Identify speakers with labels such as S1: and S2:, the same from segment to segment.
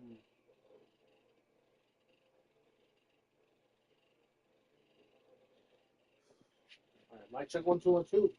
S1: All right, mic check 1 2 1 2.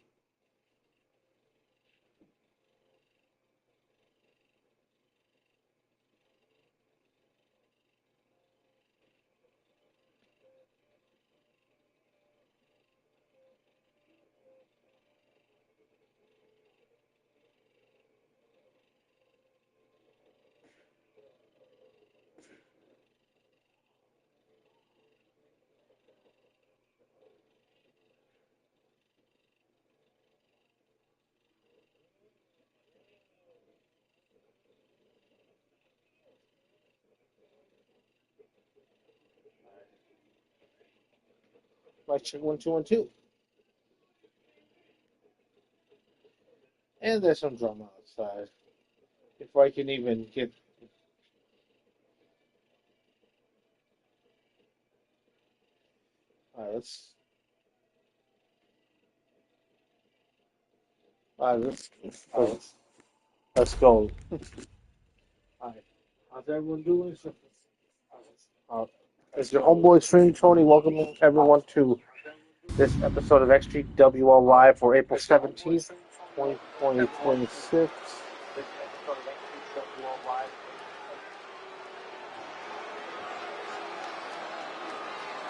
S1: Mic check 1 2 1 2. And there's some drama outside. Before I can even get. All right, let's go. All right, how's everyone doing? It's your homeboy XtremeTony. Welcome everyone to this episode of XGWL Live for April 17th, 2026.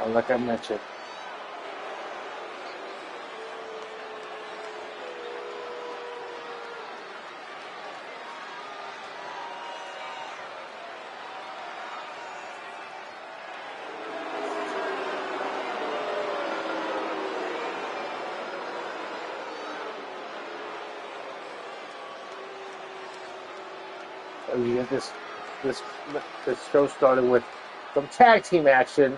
S1: Like I mentioned. We get this show started with some tag team action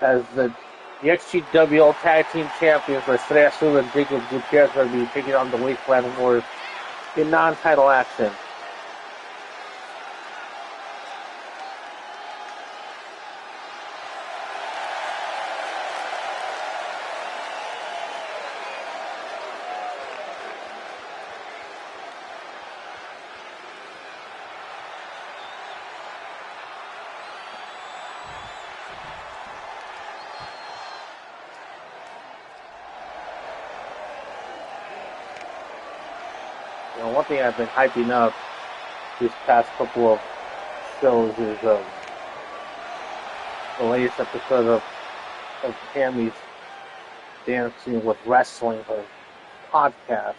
S1: as the XGWL Tag Team Champions, Estrella Azul and Jacob Gutierrez, are going to be taking on the Wasteland Warriors in non-title action. You know, one thing I've been hyping up these past couple of shows is the latest episode of Tammy's Dancing with Wrestling, her podcast.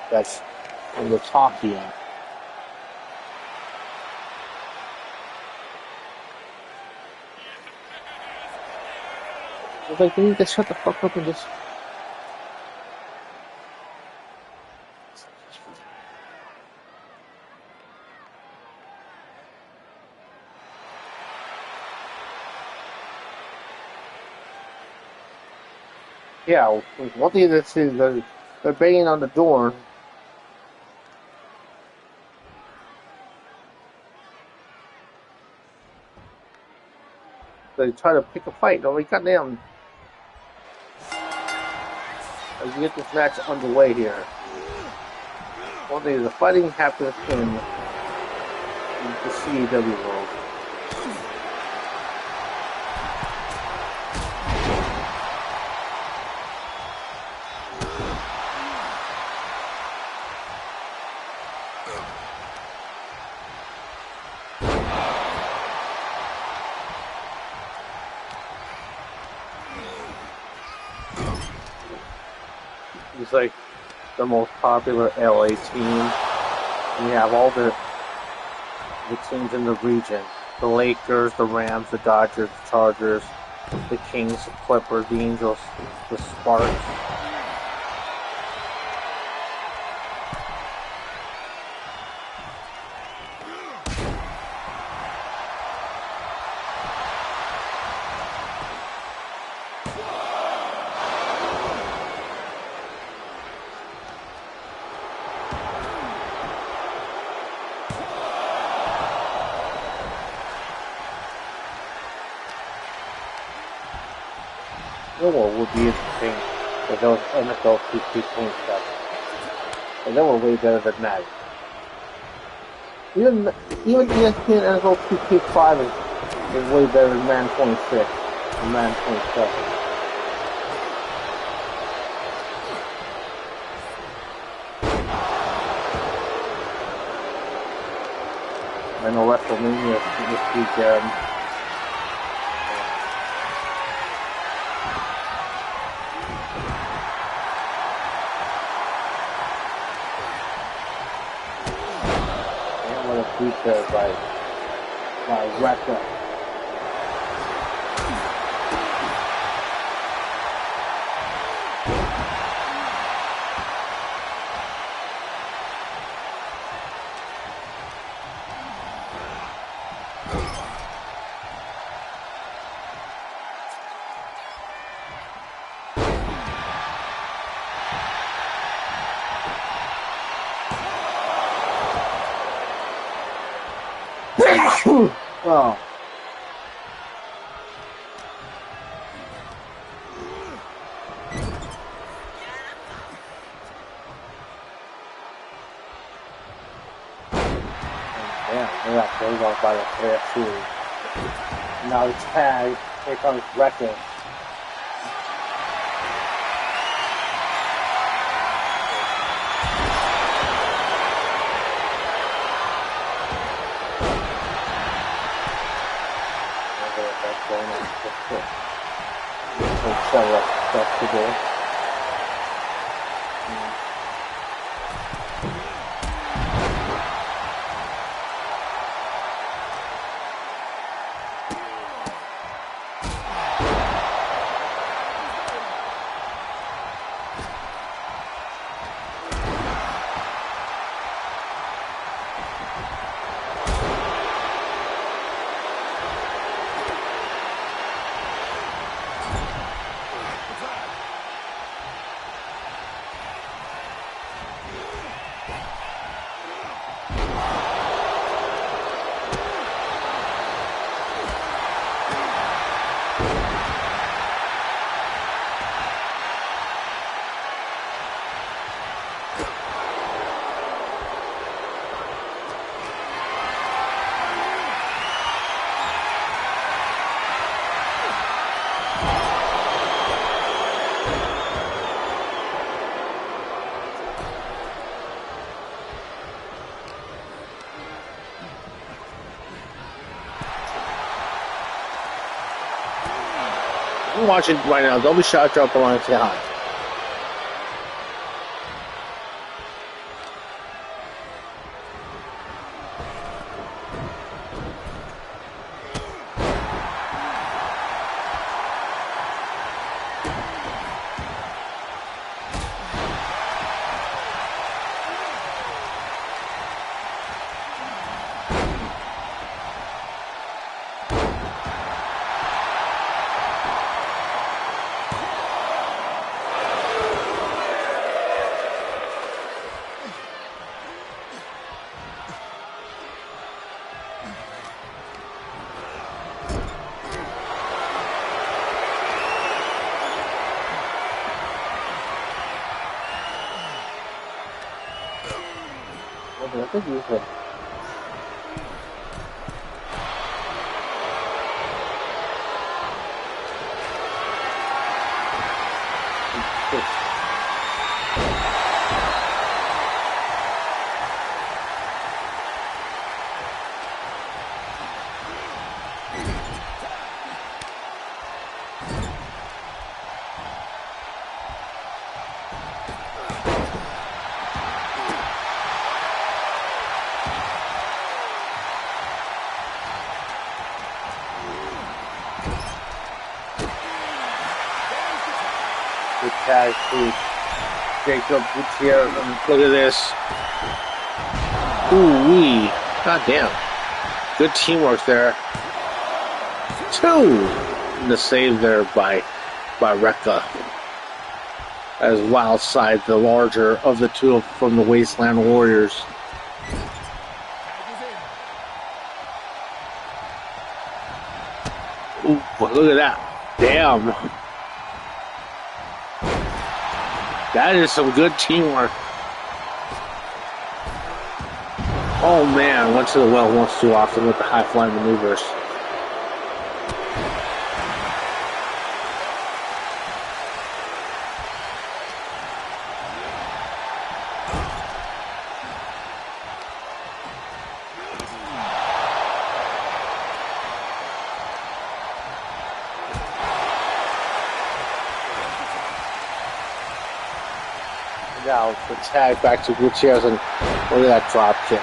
S1: That's on the Talkie app. I was like, they need to shut the fuck up and just. Yeah, one thing that's they're banging on the door. They try to pick a fight. Nobody got down. As we get this match underway here. One thing is the fighting happens in the CAW world. It's like the most popular LA team. And you have all the teams in the region. The Lakers, the Rams, the Dodgers, the Chargers, the Kings, the Clippers, the Angels, the Sparks. What would be interesting if those NFL 2K27. And they were way better than that. Even ESPN NFL 2k5 is way better than Man 26 and Man 27. I know WrestleMania this weekend. And what a feature by Wrecker. Oh. Damn, they got thrown off by the KFC. Now the tag, here comes Wrecker. Several stuff to do. I'm watching right now. Don't be shy, drop a line and say hi. I think you said. Tag to Jacob Gutierrez. Look at this. Ooh-wee. God damn. Good teamwork there. Two. And the save there by Rekka. As Wildside, the larger of the two from the Wasteland Warriors. Ooh, look at that. Damn. That is some good teamwork. Oh man, went to the well once too often with the high flying maneuvers. Now the tag back to Gutierrez, and look at that drop kick.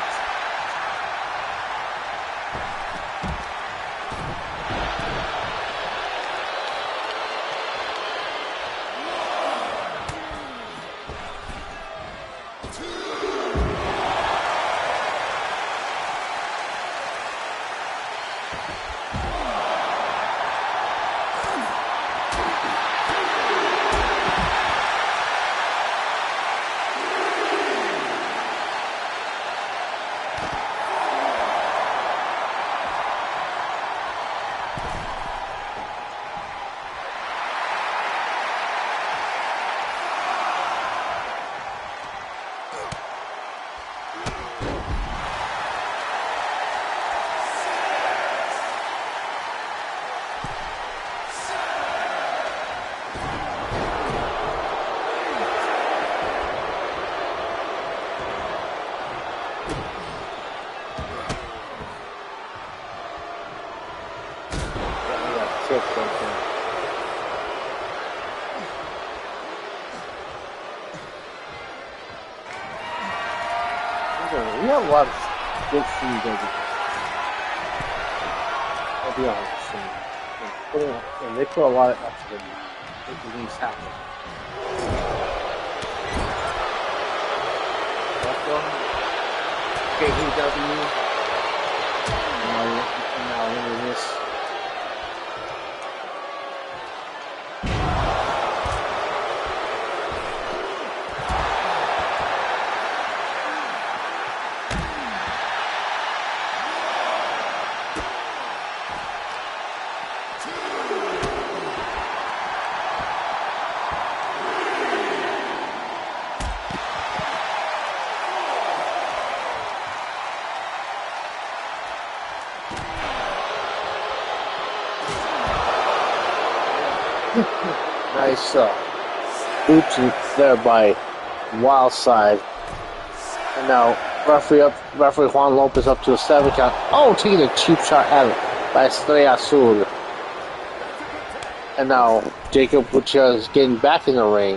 S1: We have a lot of good food over here. I'll be honest. And they put a lot of effort in making things happen. Welcome, XGWL. Now into this. Nice boot there by Wildside. And now referee Juan Lopez up to a 7 count. Oh, taking a cheap shot at it by Estrella Azul. And now Jacob Gutierrez is getting back in the ring.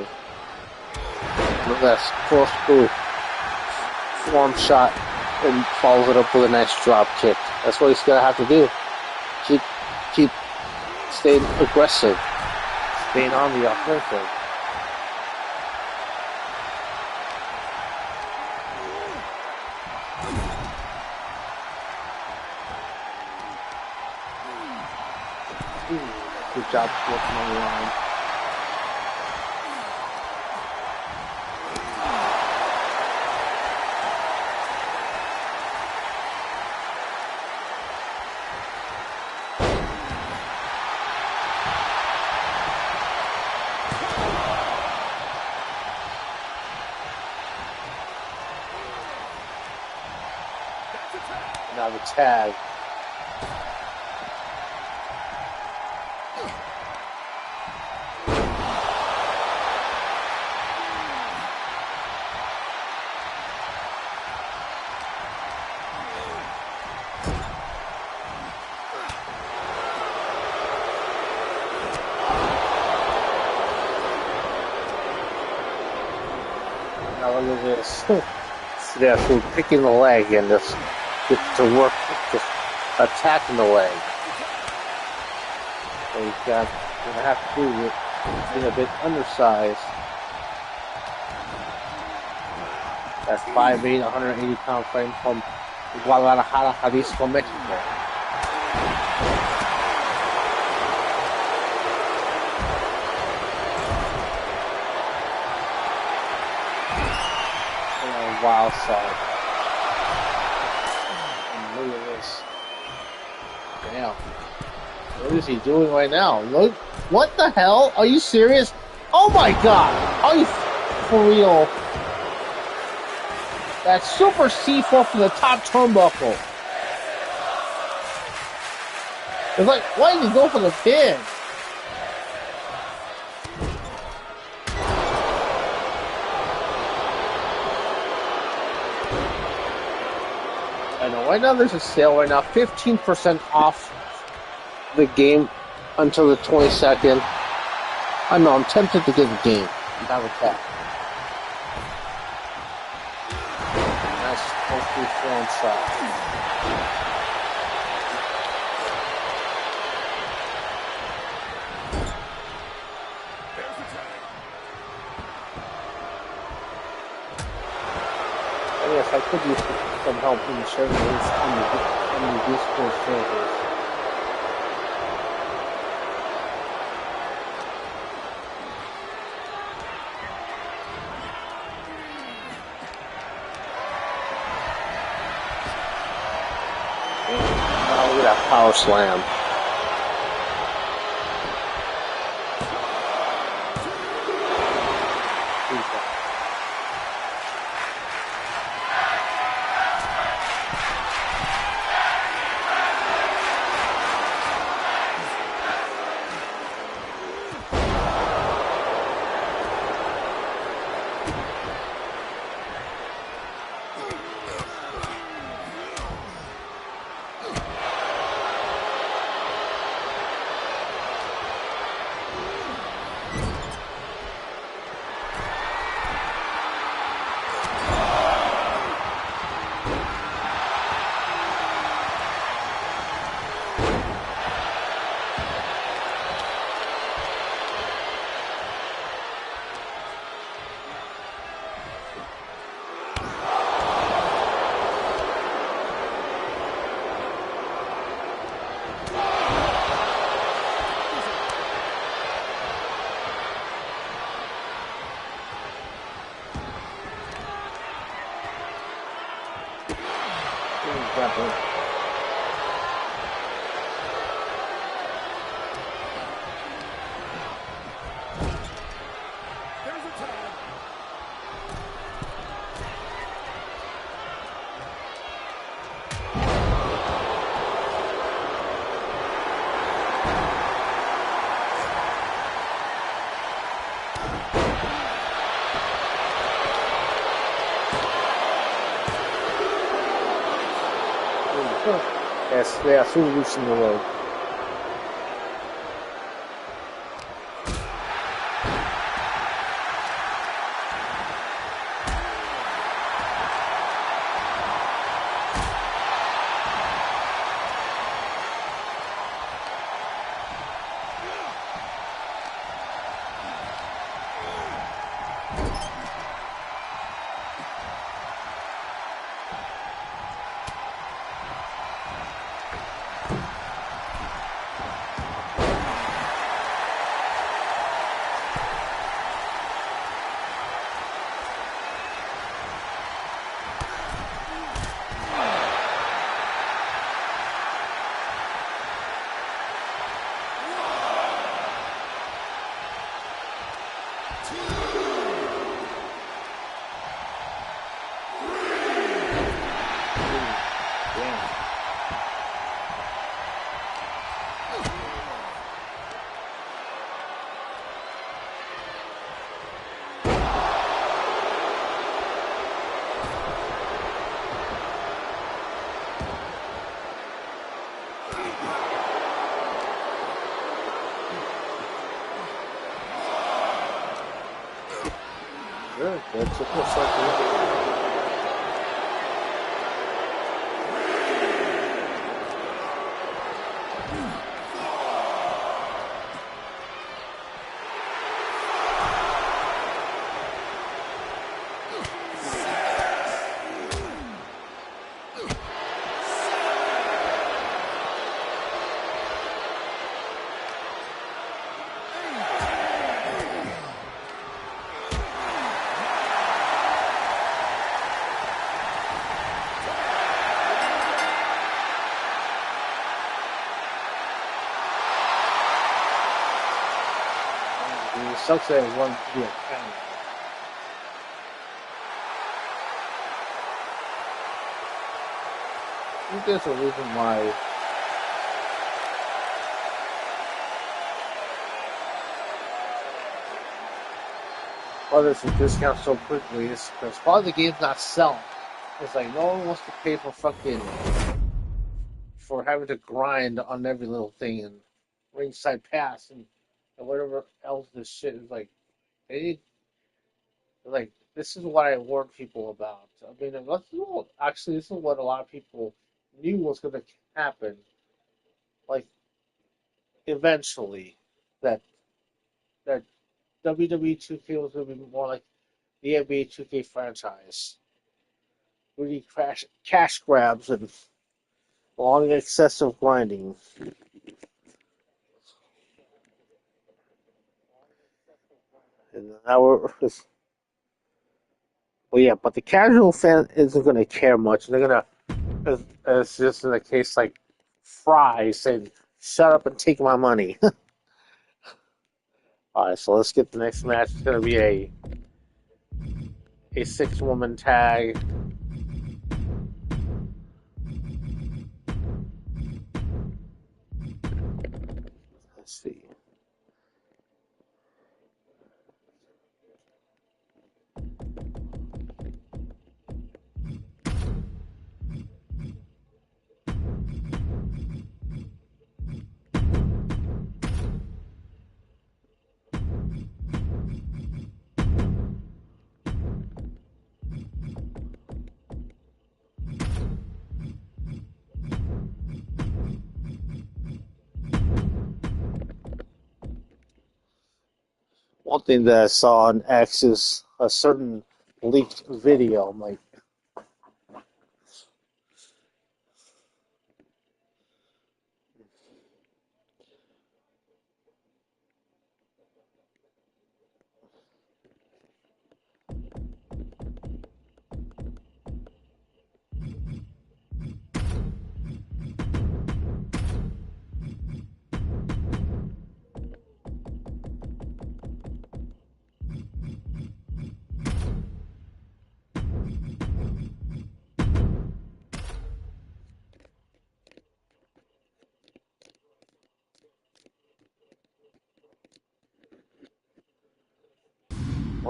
S1: Look at that corkscrew form shot and follows it up with a nice drop kick. That's what he's gonna have to do. Keep staying aggressive. Being on the offensive. Good job working on the line. Now the tag. Now look at this. Yeah, so picking the leg and this to work, just attacking the leg. So he's gonna have to do it being a bit undersized. That's 5'8", 180-pound frame from Guadalajara, Jalisco, Mexico. Wild side. And look at this. Damn. What is he doing right now? Look. What the hell? Are you serious? Oh my god. Are you for real? That super C4 from the top turnbuckle. It's like, why did he go for the pin? I know, right now there's a sale right now, 15% off the game until the 22nd. I know, I'm tempted to get the game. I'm not with that. Nice, hopefully front shot. And yes, I could use some help in the servers on the Discord servers. Now look at that power slam. Yes, they are so loose in the road. Good, that's a cool cycle. It sucks that it wanted to be a counter. think there's a reason why there's a discount so quickly. Is because part of the game's not selling. It's like no one wants to pay for having to grind on every little thing and ringside pass and whatever else this shit is like. They need, like, this is what I warn people about. I mean, this is what a lot of people knew was going to happen. Like, eventually, that that WWE 2K was going to be more like the NBA 2K franchise. Really cash grabs and long excessive grinding. And now well, yeah, but the casual fan isn't going to care much. They're going to, as just in a case like Fry saying, "Shut up and take my money." All right, so let's get the next match. It's going to be a 6-woman tag. Let's see. One thing that I saw on X is a certain leaked video. I'm like,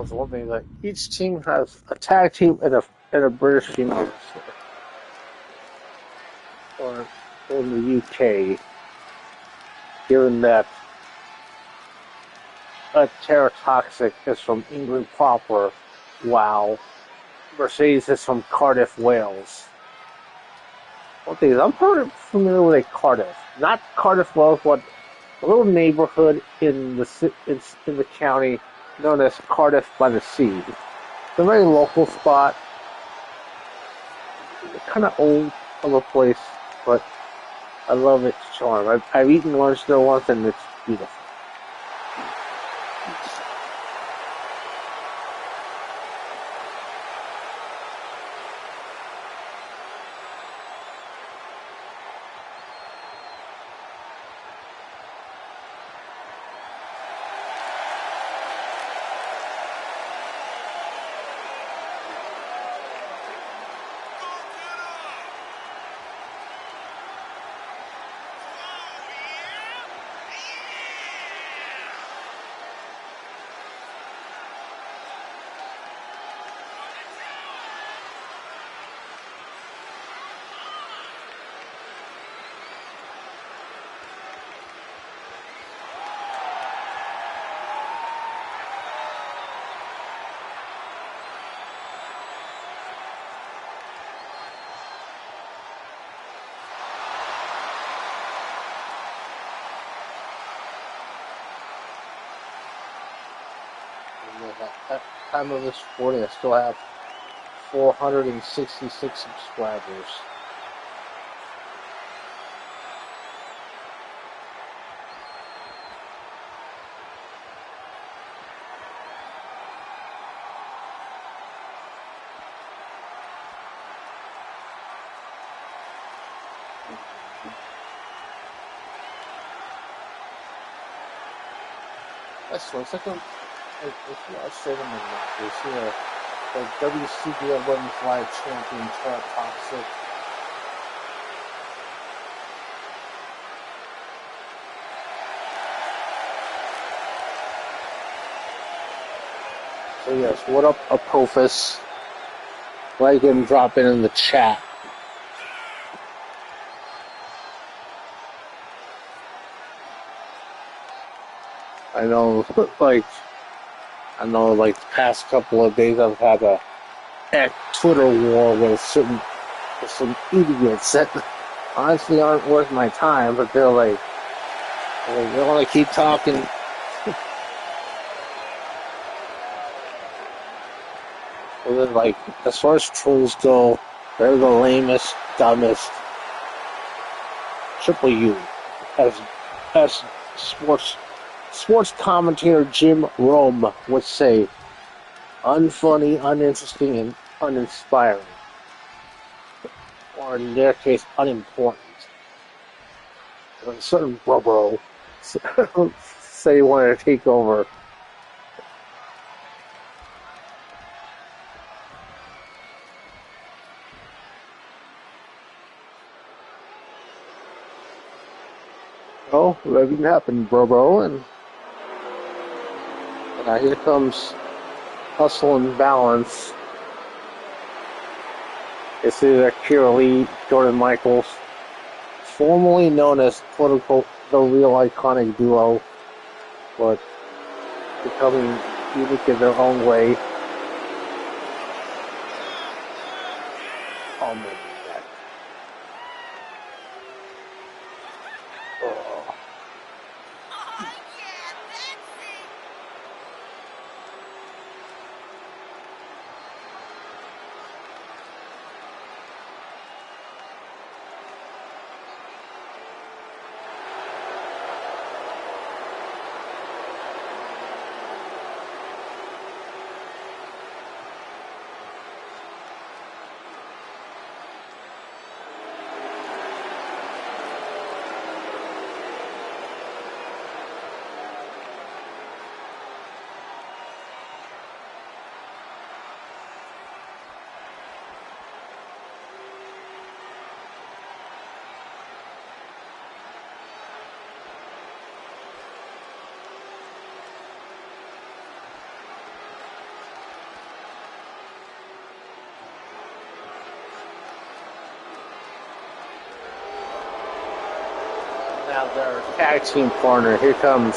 S1: was one thing that each team has a tag team and a British female wrestler, or in the UK, given that Terra Toxic is from England proper, while Mercedes is from Cardiff, Wales. One thing is, I'm pretty familiar with Cardiff, not Cardiff, Wales, but a little neighborhood in the county known as Cardiff by the Sea. It's a very local spot. It's kind of old of a place, but I love its charm. I've eaten lunch there once, and it's beautiful. At the time of this recording, I still have 466 subscribers. That's one second. I said in the matches, the WCWL Women's Live Champion, Terra Toxic, So yes, what up, Apophis? Like and drop in the chat. I know, like the past couple of days I've had a Twitter war with some idiots that honestly aren't worth my time, but they're like, they want to keep talking. And then, like, as far as trolls go, they're the lamest, dumbest. Triple U, as sports commentator Jim Rome would say, unfunny, uninteresting, and uninspiring. Or in their case, unimportant. A certain bro say he wanted to take over. Oh, that didn't happen, bro. And now here comes Hustle and Balance. It's either Kira Lee, Jordan Michaels, formerly known as quote-unquote the real iconic duo, but becoming unique in their own way. Oh man. Now their tag team partner, here comes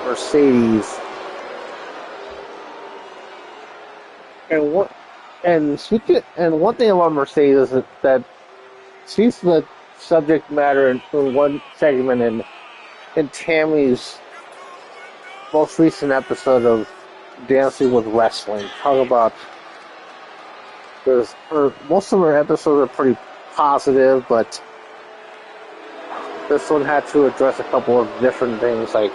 S1: Mercedes. And one thing about Mercedes is that she's the subject matter in one segment in Tammy's most recent episode of Dancing with Wrestling. Talk about, because most of her episodes are pretty positive, but this one had to address a couple of different things, like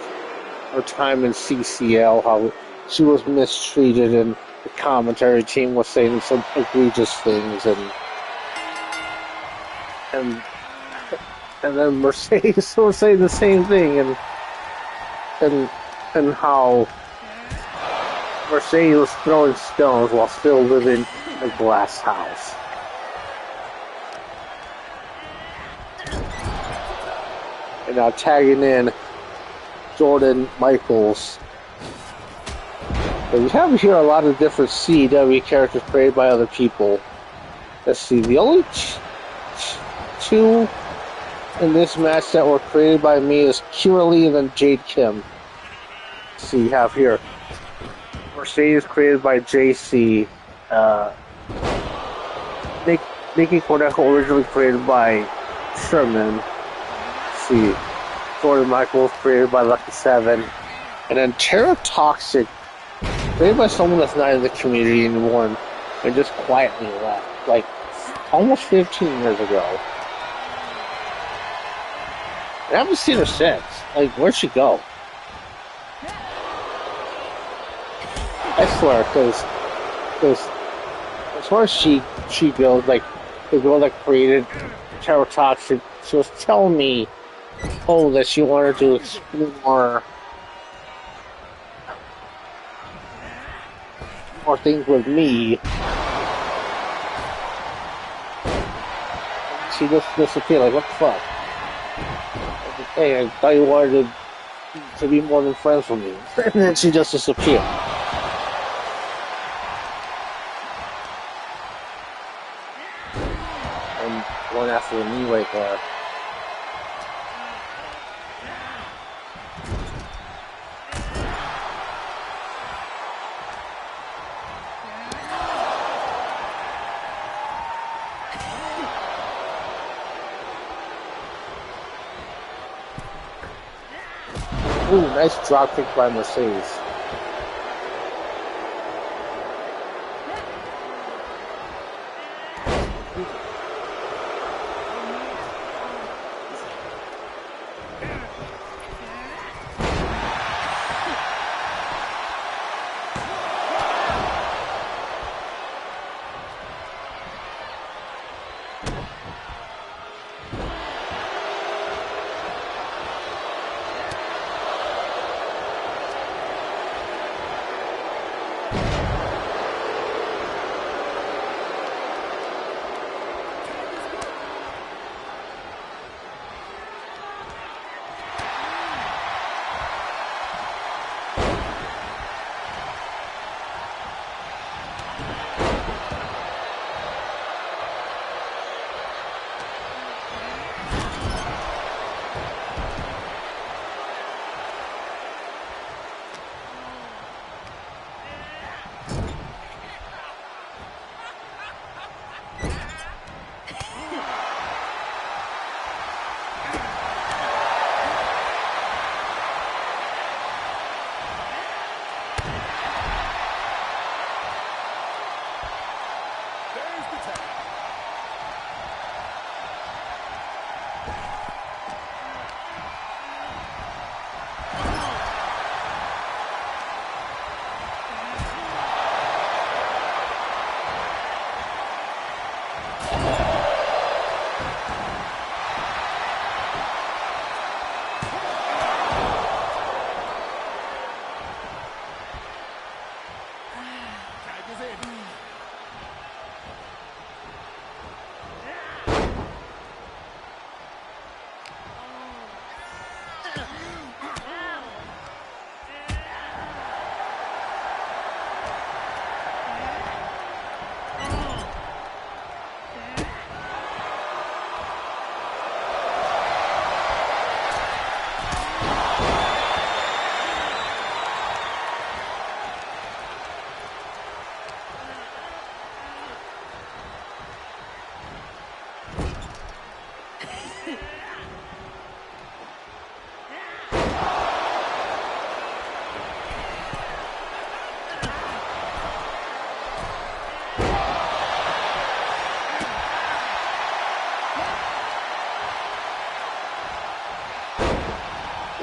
S1: her time in CCL, how she was mistreated, and the commentary team was saying some egregious things, and then Mercedes was saying the same thing, and how Mercedes was throwing stones while still living in a glass house. And now tagging in Jordan Michaels. But we have here a lot of different CW characters created by other people. Let's see, the only two in this match that were created by me is Kira Lee and then Jade Kim. Let's see, you have here Mercedes created by JC. Nikki Cordejo originally created by Sherman. See, Jordan Michaels created by Lucky 7, and then Terra Toxic created by someone that's not in the community anymore and just quietly left, like almost 15 years ago. I haven't seen her since. Like, where'd she go? I swear, because as far as she goes, like the girl that created Terra Toxic, she was telling me, that she wanted to explore more things with me. She just disappeared, like, what the fuck? Hey, I thought you wanted to be more than friends with me. And then she just disappeared. after the knee right there. Ooh, nice drop kick by Mercedes.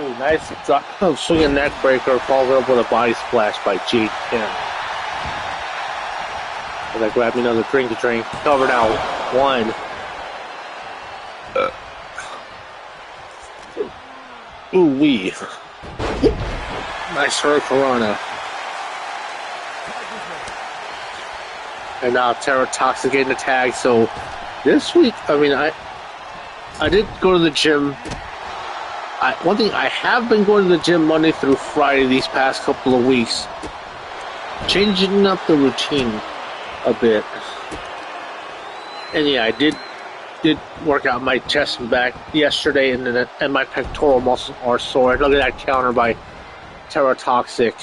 S1: Ooh, nice drop, swinging neck breaker, follows up with a body splash by Jade Kim. As I grab me another drink to drink. Cover now. One. Ooh wee. Nice Hurricanrana. And now Terra Toxic getting the tag. So this week, I mean, I did go to the gym. One thing, I have been going to the gym Monday through Friday these past couple of weeks, changing up the routine a bit. And yeah, I did work out my chest and back yesterday, and my pectoral muscles are sore. Look at that counter by Terra Toxic.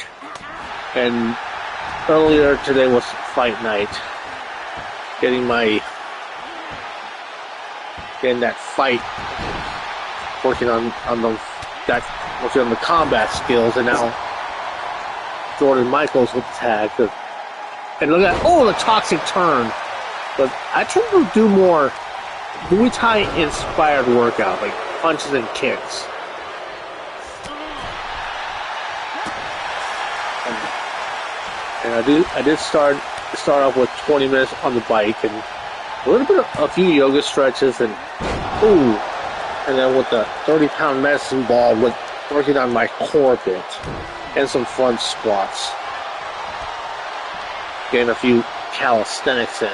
S1: And earlier today was fight night. Getting that fight. Working on the combat skills, and now Jordan Michaels with the tag. And look at the toxic turn. But I try to do more Muay Thai inspired workout, like punches and kicks. And I did start off with 20 minutes on the bike and a few yoga stretches and and then with the 30-pound medicine ball, with working on my core bit and some front squats. Getting a few calisthenics in.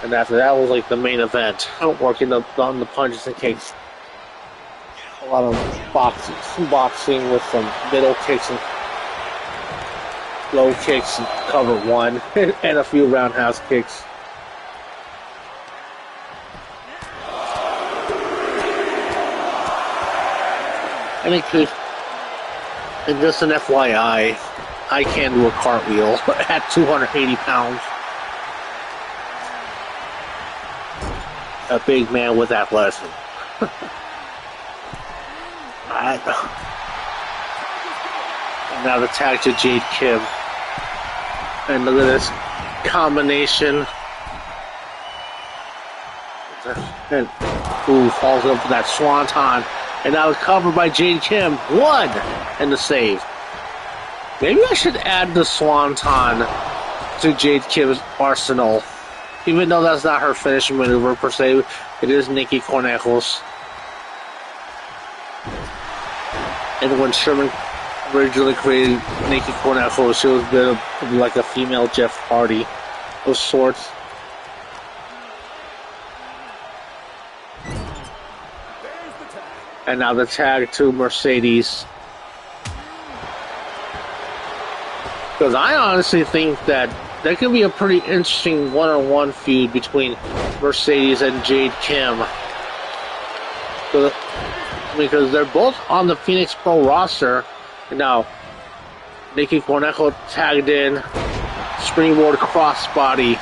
S1: And after that was like the main event. Working on the punches and kicks. A lot of boxing with some middle kicks and low kicks and cover one. And a few roundhouse kicks. any case, and just an FYI, I can do a cartwheel at 280 pounds. A big man with athleticism. And now the tag to Jade Kim. And look at this combination. And ooh, falls up for that swanton. And now covered by Jade Kim. One! And the save. Maybe I should add the swanton to Jade Kim's arsenal. Even though that's not her finishing maneuver per se, it is Nikki Cornejos. And when Sherman originally created Nikki Cornejos, she was a bit of like a female Jeff Hardy of sorts. And now the tag to Mercedes. Because I honestly think that there could be a pretty interesting one-on-one feud between Mercedes and Jade Kim. Because they're both on the Phoenix Pro roster. And now, Nikki Cornejo tagged in, springboard crossbody.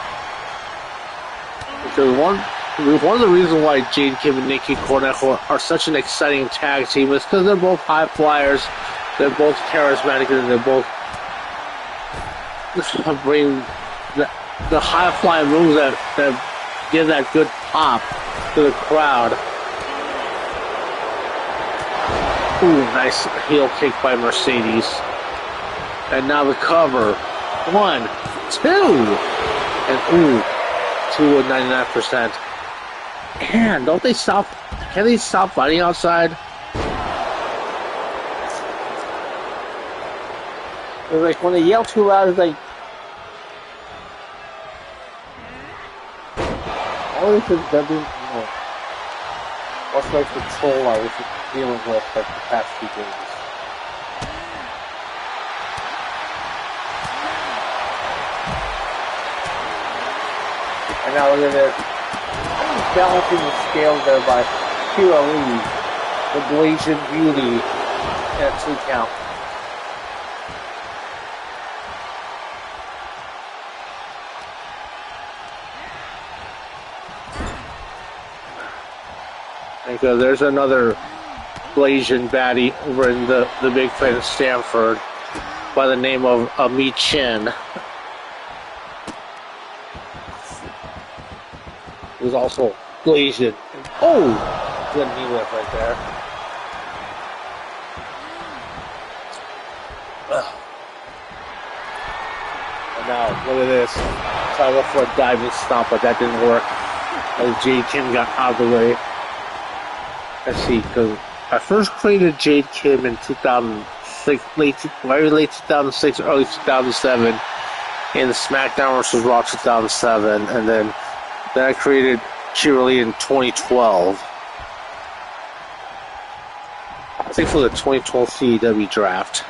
S1: Because one of the reasons why Jade Kim and Nikki Cornejo are such an exciting tag team is because they're both high flyers, they're both charismatic, and they're both bring the high flying moves that give that good pop to the crowd. Ooh, nice heel kick by Mercedes. And now the cover. 1, 2. And ooh, 2 with 99%. Man, don't they stop? Can they stop fighting outside? It's like when they yell too loud, it's like, all this is what's like the troll I was dealing with like the past few days. And now look at this. Balancing the scale there by Kira Lee, the Blasian Beauty, at 2 count. Because there's another Blasian baddie over in the big fight in Stanford by the name of Mi Chin. Who's also Blasian. Oh! Good knee lift right there. And now, look at this. Try to go for a diving stomp, but that didn't work. As Jade Kim got out of the way. Let's see, because I first created Jade Kim in 2006, very late 2006, early 2007, in SmackDown vs. Raw 2007, and then I created Kira Lee in 2012. I think for the 2012 CEW draft.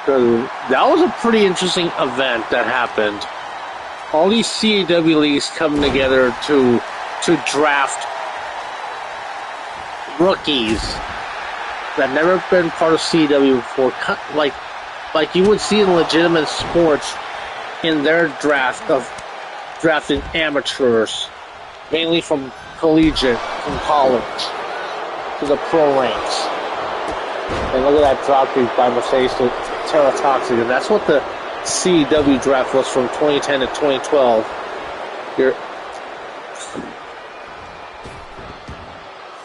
S1: So that was a pretty interesting event that happened. All these CEW leagues coming together to draft rookies that never been part of CEW before, like you would see in legitimate sports in their draft of drafting amateurs, mainly from collegiate, from college to the pro ranks. And look at that drop kick by Mercedes to Tara Toxic, and that's what the CEW draft was from 2010 to 2012.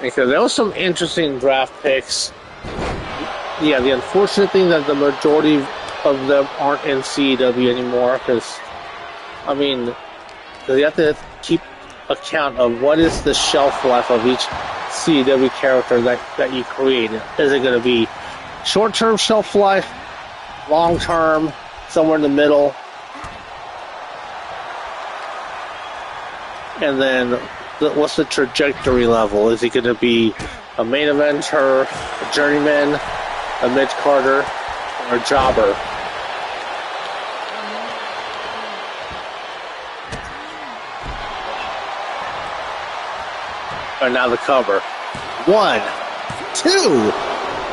S1: Because there was some interesting draft picks. Yeah, the unfortunate thing that the majority of them aren't in CEW anymore, because, I mean, you have to keep account of what is the shelf life of each CEW character that you create. Is it going to be short-term shelf life, long-term, somewhere in the middle? And then what's the trajectory level? Is he going to be a main eventer, a journeyman, a mid-carder, or a jobber? And now the cover. 1, 2.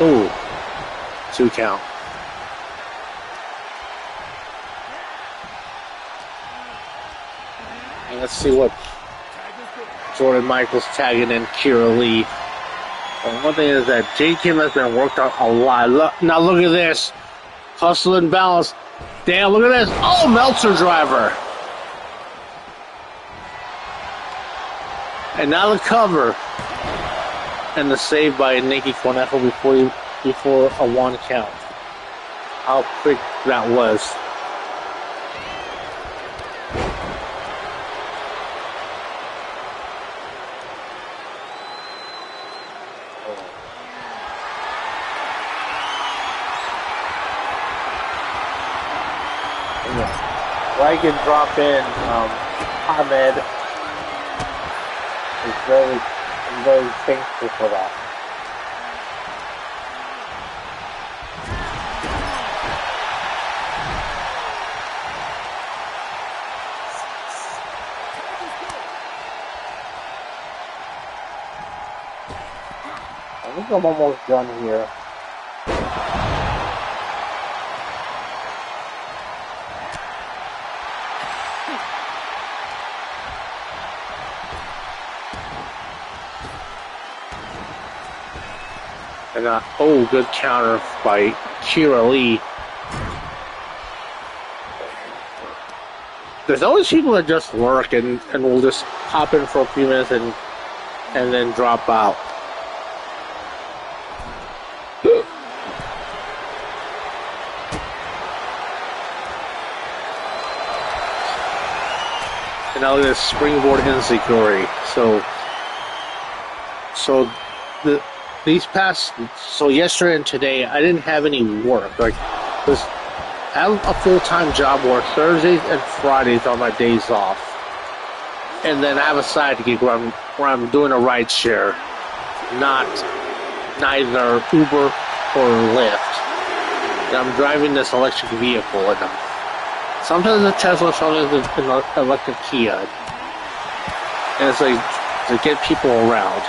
S1: Ooh. 2 count. And let's see what Jordan Michaels tagging in Kira Lee. And one thing is that Jade Kim has been worked on a lot. Now look at this. Hustle and balance. Damn, look at this. Oh, Meltzer driver. And now the cover. And the save by Nikki Cornejo before a 1 count. How quick that was. I can drop in Ahmed is very thankful for that. I think I'm almost done here. And oh, good counter by Kira Lee. There's always people that just lurk and will just hop in for a few minutes and then drop out. And now look at this springboard insecurity. So yesterday and today, I didn't have any work. Like, I have a full-time job where Thursdays and Fridays are my days off. And then I have a side gig where I'm doing a ride share, neither Uber or Lyft. And I'm driving this electric vehicle, and sometimes a Tesla, sometimes an electric Kia. And it's like to get people around.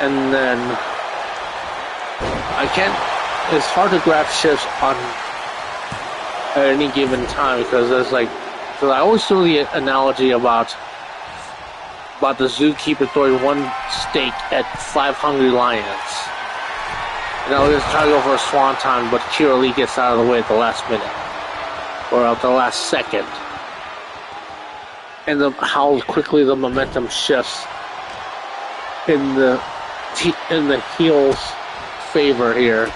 S1: And then it's hard to grab shifts on at any given time because I always throw the analogy about the zookeeper throwing 1 steak at 5 hungry lions. And I was trying to go for a swanton, but Kira Lee gets out of the way at the last minute or at the last second. And how quickly the momentum shifts in the heel's favor here.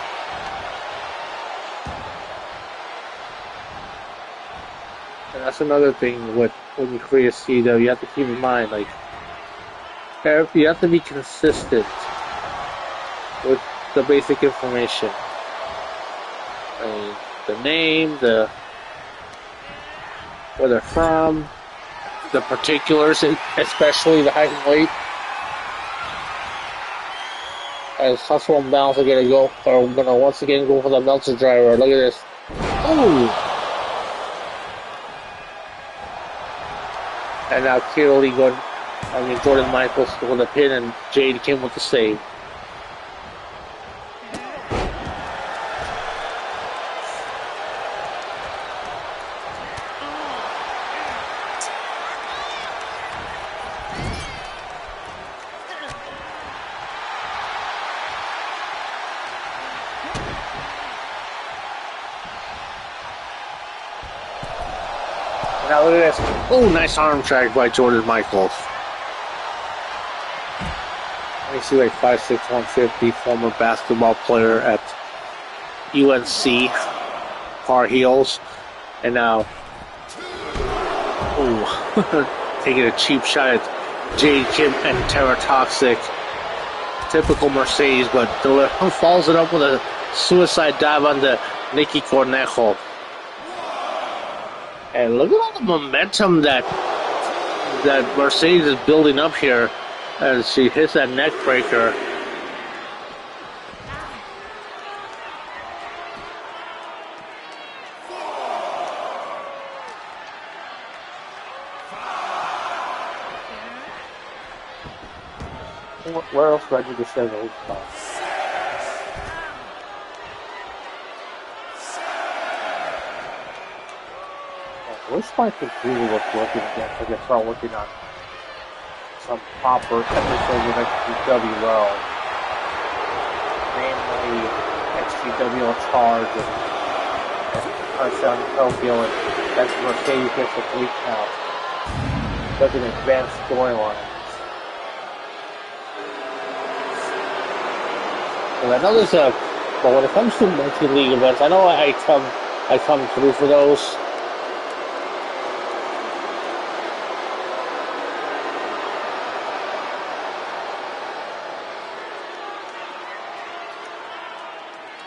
S1: And that's another thing when you create a CW, you have to keep in mind, like, you have to be consistent with the basic information. I mean, the name, where they're from, the particulars, especially the height and weight. As Hustle and Balance are gonna once again go for the Meltzer driver. Look at this. Oh! And now Kira Lee Jordan Michaels with the pin and Jade Kim with the save. Now look at this. Oh, nice arm drag by Jordan Michaels. Let me see, like 5'6", 150, former basketball player at UNC, Tar Heels. And now, taking a cheap shot at Jade Kim and Terra Toxic. Typical Mercedes, but follows it up with a suicide dive on the Nikki Cornejo. And look at all the momentum that Mercedes is building up here as she hits that neck breaker. Where else Reggie to say the least about? I wish my computer was working again so I could start working on some proper episodes of XGWL. Namely, XGWL Charge and Touchdown Tokyo, and that's Mercedes gets a 3 count. Such an advanced storyline. And I know there's but when it comes to multi-league events, I know I come through for those.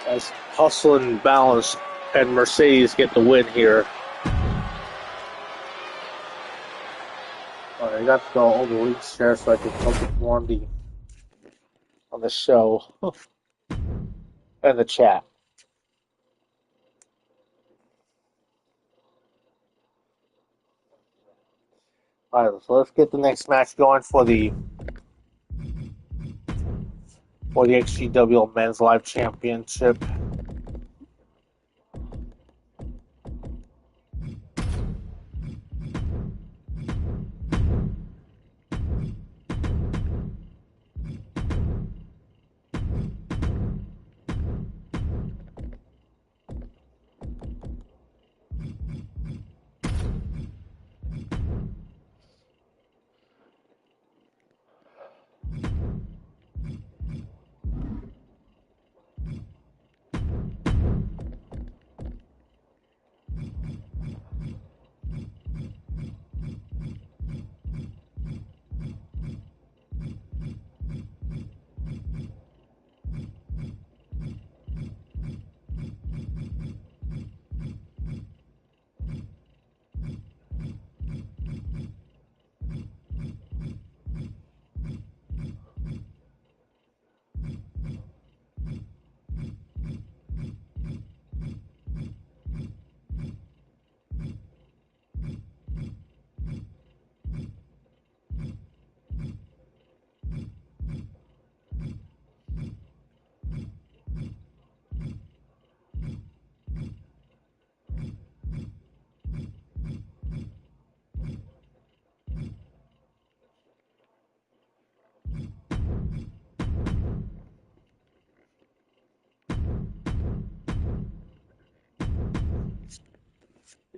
S1: As Hustle and Balance and Mercedes get the win here. Alright, I got to go over the league share so I can focus more on the show and the chat. Alright, so let's get the next match going for the XGWL Men's Live Championship.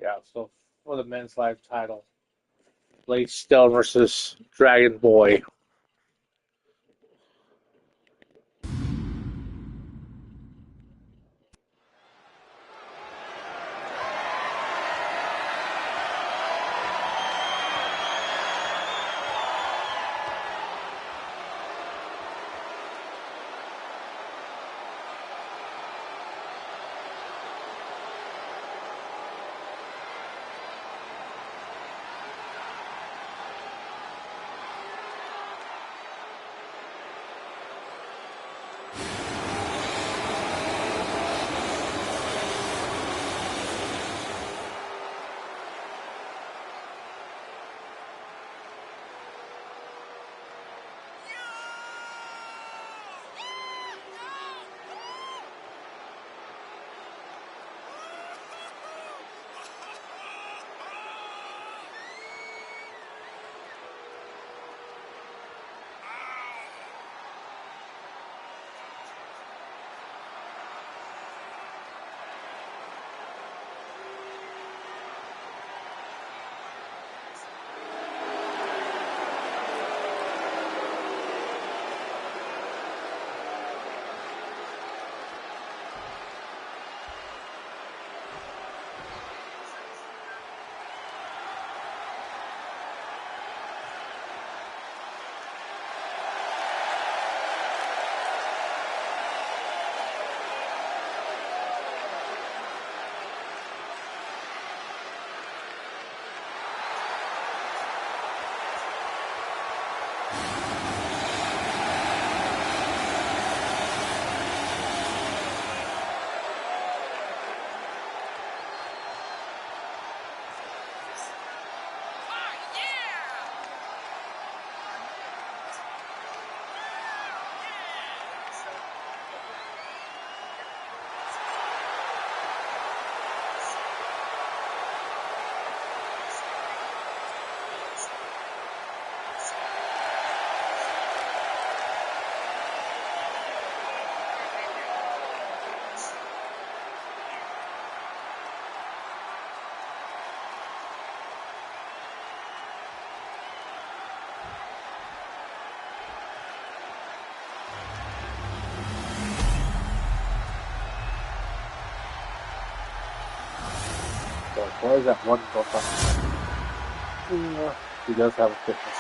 S1: Yeah, so for the Men's Live title, Blake Stell versus Dragon Boy. So, where is that one go from? He does have a fitness.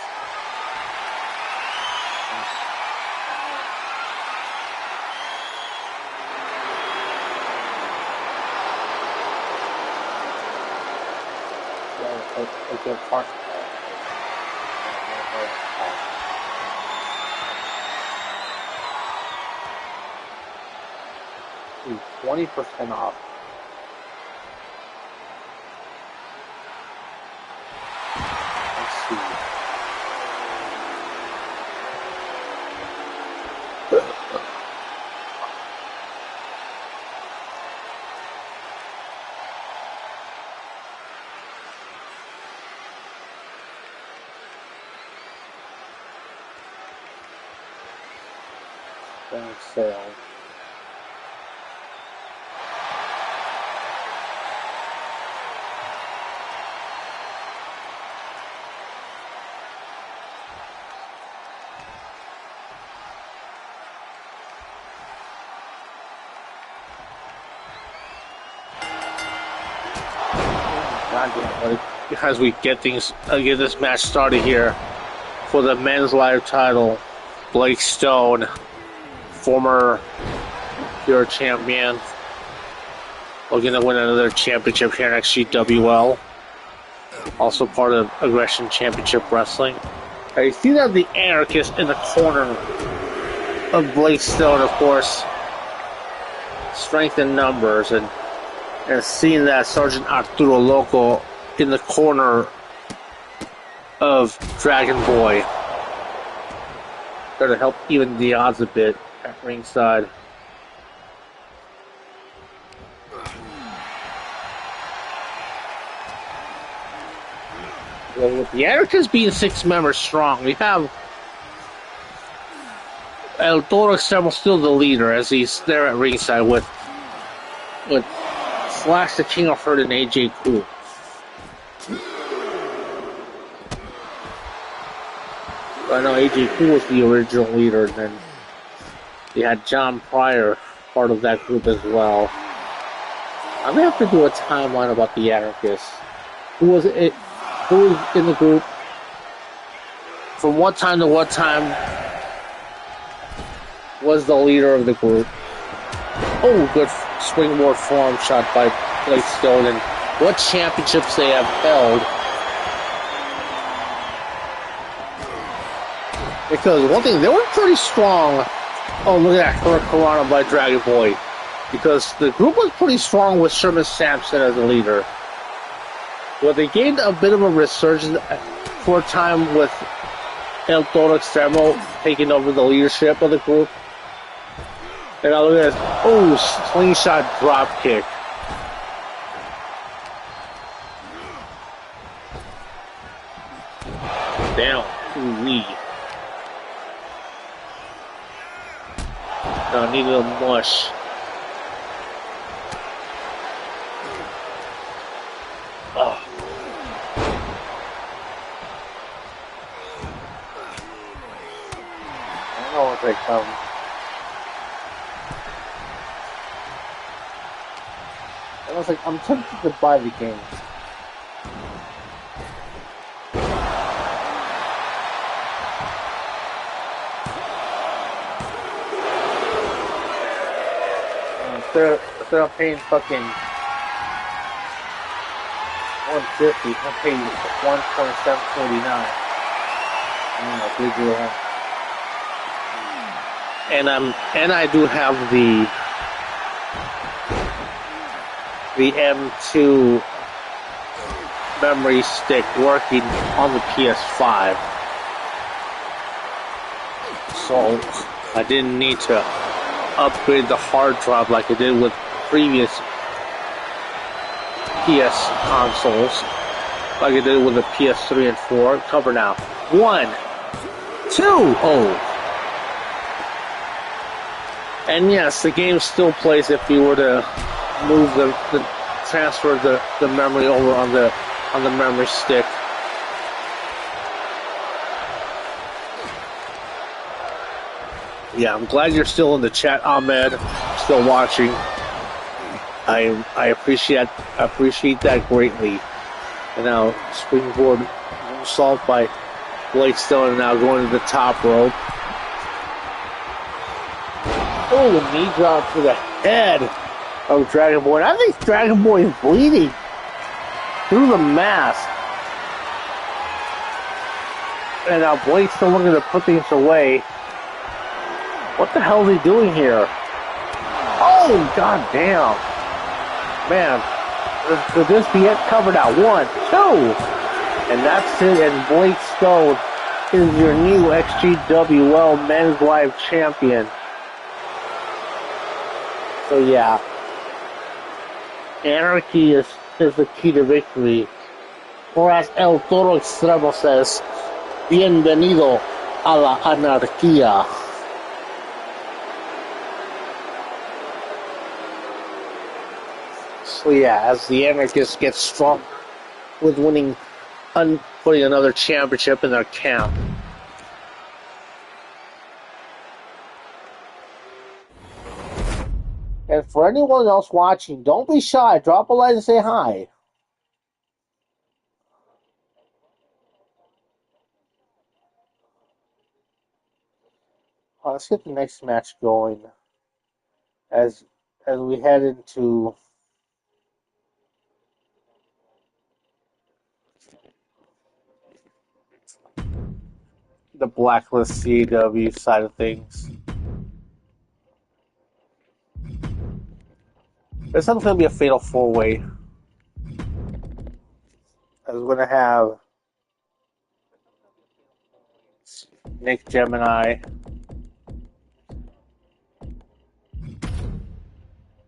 S1: Okay, part. 20% off. Let's see. Sale. As we get this match started here for the men's live title, Blake Stone, former Pure champion, looking to win another championship here in XGWL. Also part of Aggression Championship Wrestling. You see that the Anarchist in the corner of Blake Stone, of course, strength in numbers, and seeing that Sergeant Arturo Loco in the corner of Dragon Boy. There to help even the odds a bit at ringside. Well, with the Anarchists being 6 members strong, we have El Toro Extremo still the leader as he's there at ringside with Slash the King of Hurt and AJ Cool. I know AJ Cool was the original leader, and then you had John Pryor, part of that group as well. I'm gonna have to do a timeline about the Anarchists. Who was in the group? From what time to what time was the leader of the group? Oh, good springboard forearm shot by Blake Stone, and what championships they have held. Because one thing, they were pretty strong. Oh, look at that Hurricanrana by Dragon Boy. Because the group was pretty strong with Sherman Sampson as the leader. Well, they gained a bit of a resurgence for a time with El Toro Extremo taking over the leadership of the group. And now look at this. Oh, slingshot drop kick. Down. Ooh-wee. No, I need a little mush. Oh. I don't know what they come. I was like, I'm tempted to buy the game. Instead of paying fucking $150, I'm paying $127.49. Digital. And I do have the M2 memory stick working on the PS5, so I didn't need to upgrade the hard drive like I did with previous PS consoles, like I did with the PS3 and 4. Cover now. 1, 2, oh. And yes, the game still plays if you were to move transfer the memory over on the memory stick. Yeah, I'm glad you're still in the chat, Ahmed. Still watching. I appreciate that greatly. And now springboard assault by Blake Stone, and now going to the top rope. Oh, knee drop to the head of Dragon Boy. I think Dragon Boy is bleeding through the mask. And now Blake's still looking to put things away. What the hell is he doing here? Oh, god damn. Man, could this be it? Covered out. 1, 2. And that's it. And Blake Stone is your new XGWL Men's Live Champion. So yeah, Anarchy is the key to victory. Or as El Toro Extremo says, bienvenido a la anarquía. So yeah, as the Anarchists get strong with winning, putting another championship in their camp. And for anyone else watching, don't be shy. Drop a like and say hi. Let's get the next match going as we head into the Blacklist CAW side of things. This one's going to be a fatal 4-way. As we're going to have Nick Gemini,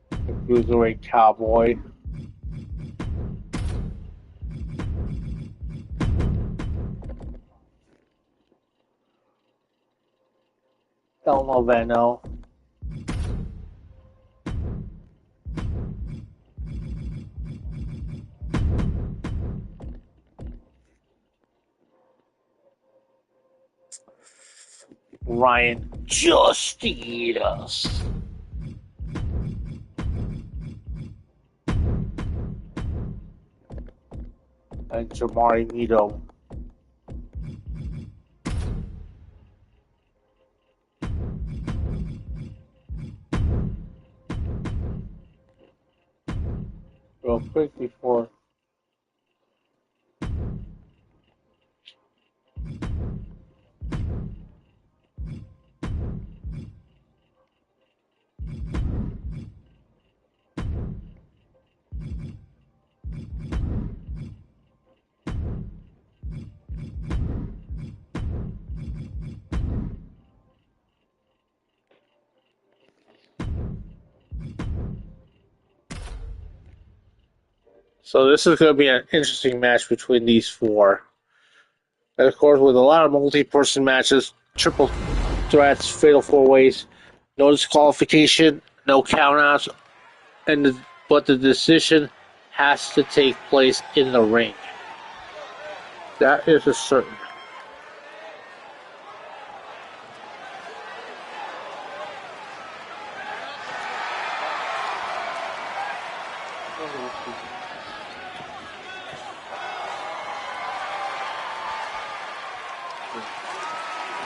S1: the Cruiserweight Cowboy, El Noveno, Ryan Justice, and Jamari Mito. Real quick before so this is going to be an interesting match between these four. And of course, with a lot of multi-person matches, triple threats, fatal 4-ways, no disqualification, no countouts, but the decision has to take place in the ring. That is a certain.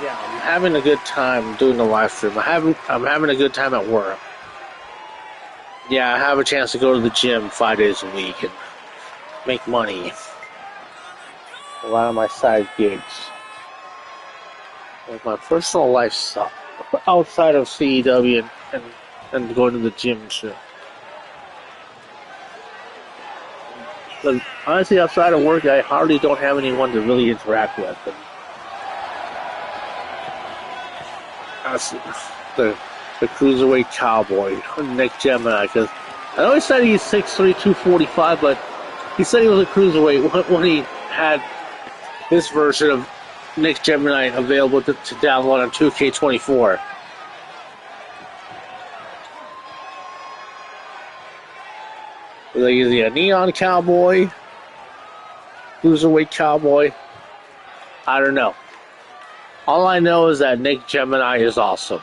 S1: Yeah, I'm having a good time doing the live stream. I'm having a good time at work. Yeah, I have a chance to go to the gym 5 days a week and make money. A lot of my side gigs. Like my personal life stuff outside of CEW and going to the gym and shit. But honestly, outside of work, I hardly don't have anyone to really interact with. And the Cruiserweight Cowboy, Nick Gemini, because I know he said he's 6'3", 245, but he said he was a Cruiserweight when he had this version of Nick Gemini available to download on 2K24. Like, is he a Neon Cowboy? Cruiserweight Cowboy? I don't know. All I know is that Nick Gemini is awesome.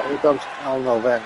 S1: Here comes El Noveno.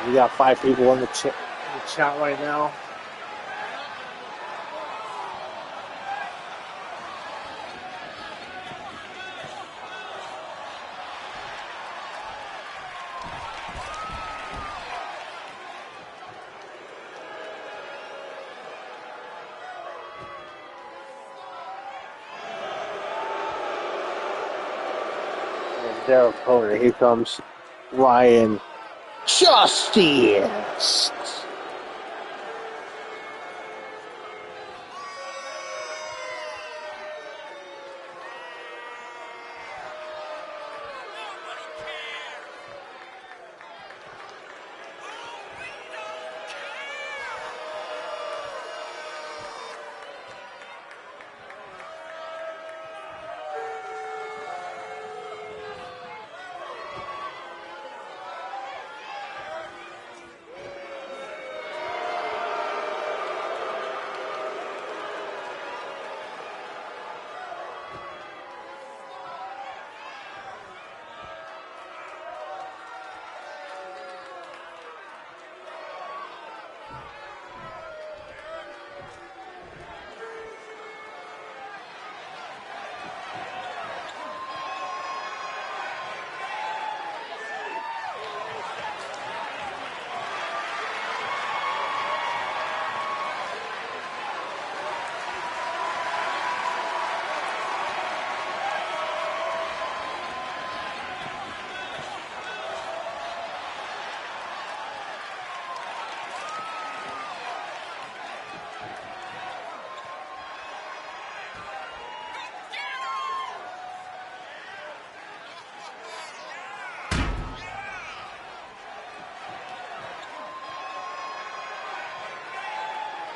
S1: We got 5 people in the chat right now. Derek Potter. Here comes Ryan Justice.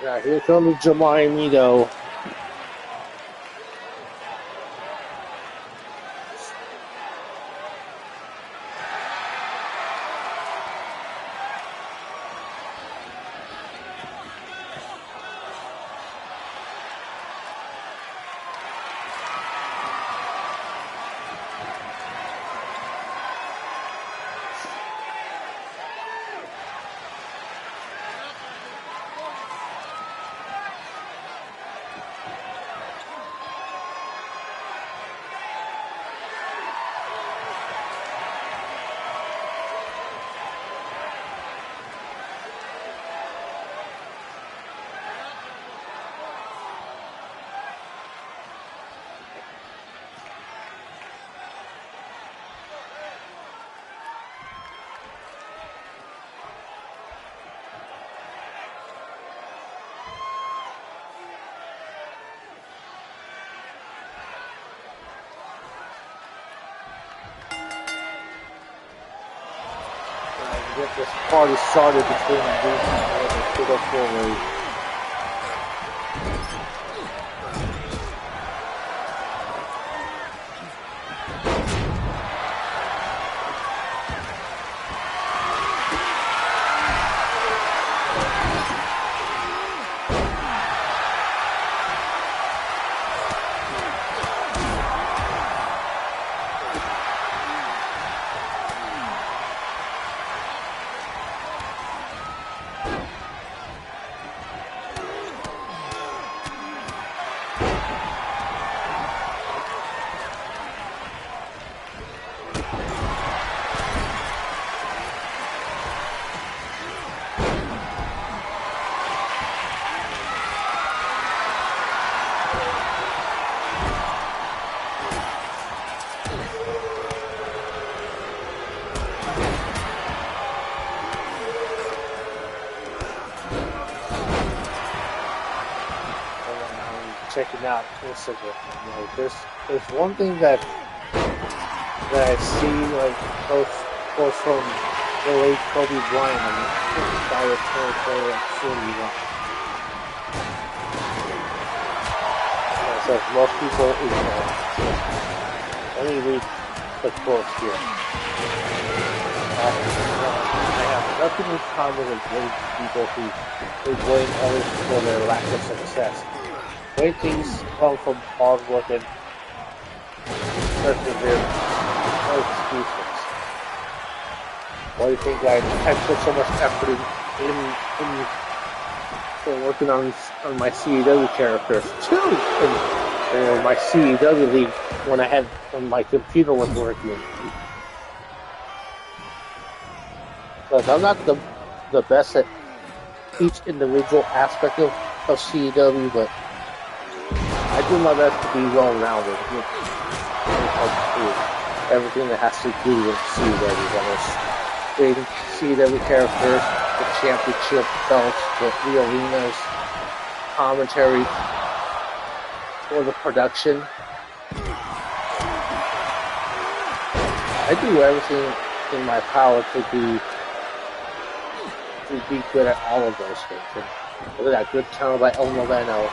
S1: Yeah, here comes Jamari Mito. Get this party started between these two to go forward. checking out Instagram. You know, there's one thing that I see like posts from the late Kobe Bryant on the territory at 41. So most people ignore it. Let me read the quote here. I have nothing in common with great people who blame others for their lack of success. Great things come from hard work and perseverance. No excuses. Why do you think I put so much effort in working on my CEW characters too? And my CEW league when my computer was working. Because I'm not the best at each individual aspect of CEW, but I do my best to be well-rounded when it comes to everything that has to do with CEW. Whether it's creating CEW characters, the championship belts, the arenas, commentary, or the production. I do everything in my power to be good at all of those things. And look at that good counter by El Noveno.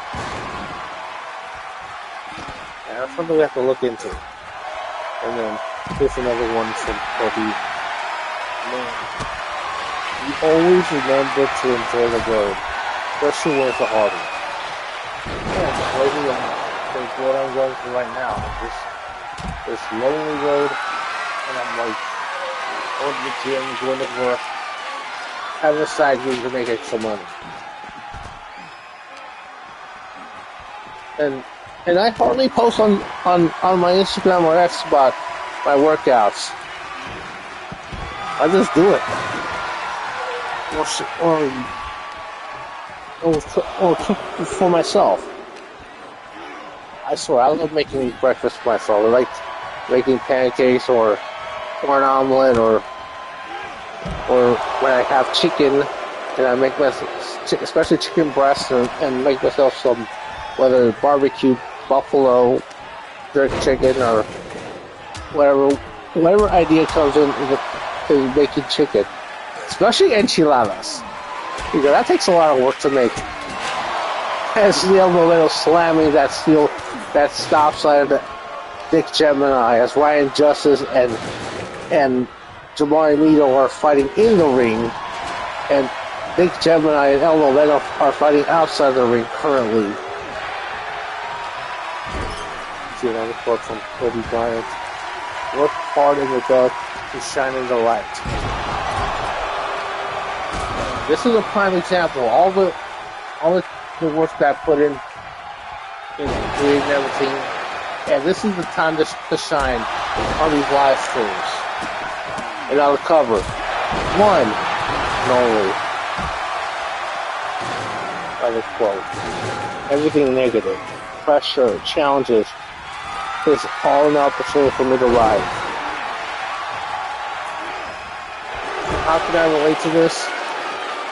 S1: And that's something we have to look into. And then here's another one from Kobe. Man, you always remember to enjoy the road, especially when it's a hard one. Yeah, lately what I'm going through right now. This lonely road, and I'm like going to the gym, going to work, having a side gig to make extra money. And I hardly post on my Instagram or X about my workouts. I just do it. Or for myself. I swear, I love making breakfast for myself. I like making pancakes or an omelet or when I have chicken and I make myself, especially chicken breast, and make myself some, whether barbecue buffalo jerk chicken or whatever idea comes in is making chicken, especially enchiladas. You know, that takes a lot of work to make. And the elbow slamming that stop sign of Dick Gemini as Ryan Justice and Jamari Mito are fighting in the ring, and Dick Gemini and El Noveno are fighting outside the ring currently. See another quote from Kobe Bryant. Work hard in the dark to shine in the light. This is a prime example. All the work that I put in creating everything, and this is the time to shine on these live streams. And I'll cover one and only other quote. Everything negative, pressure, challenges is all an opportunity for me to rise. How can I relate to this?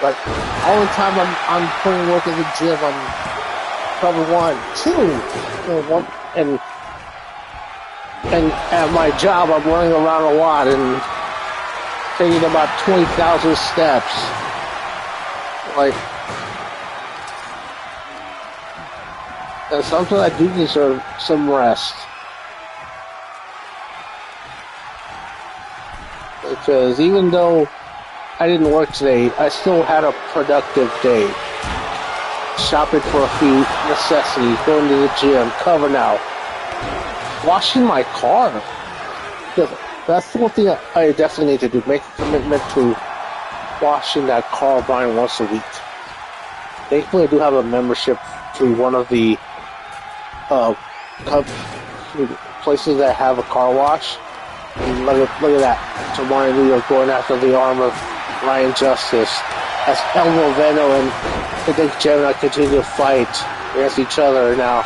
S1: Like, all the time I'm putting work in the gym, I'm cover 1, 2, and at my job I'm running around a lot and taking about 20,000 steps. Like, and sometimes I do deserve some rest. Because even though I didn't work today, I still had a productive day. Shopping for a few necessities, going to the gym, cover now, washing my car. That's the one thing I definitely need to do, make a commitment to washing that car of mine once a week. Thankfully, I do have a membership to one of the places that have a car wash. And look at that. Tomorrow we are going after the arm of Ryan Justice as El Noveno and Dick Gemini continue to fight against each other now.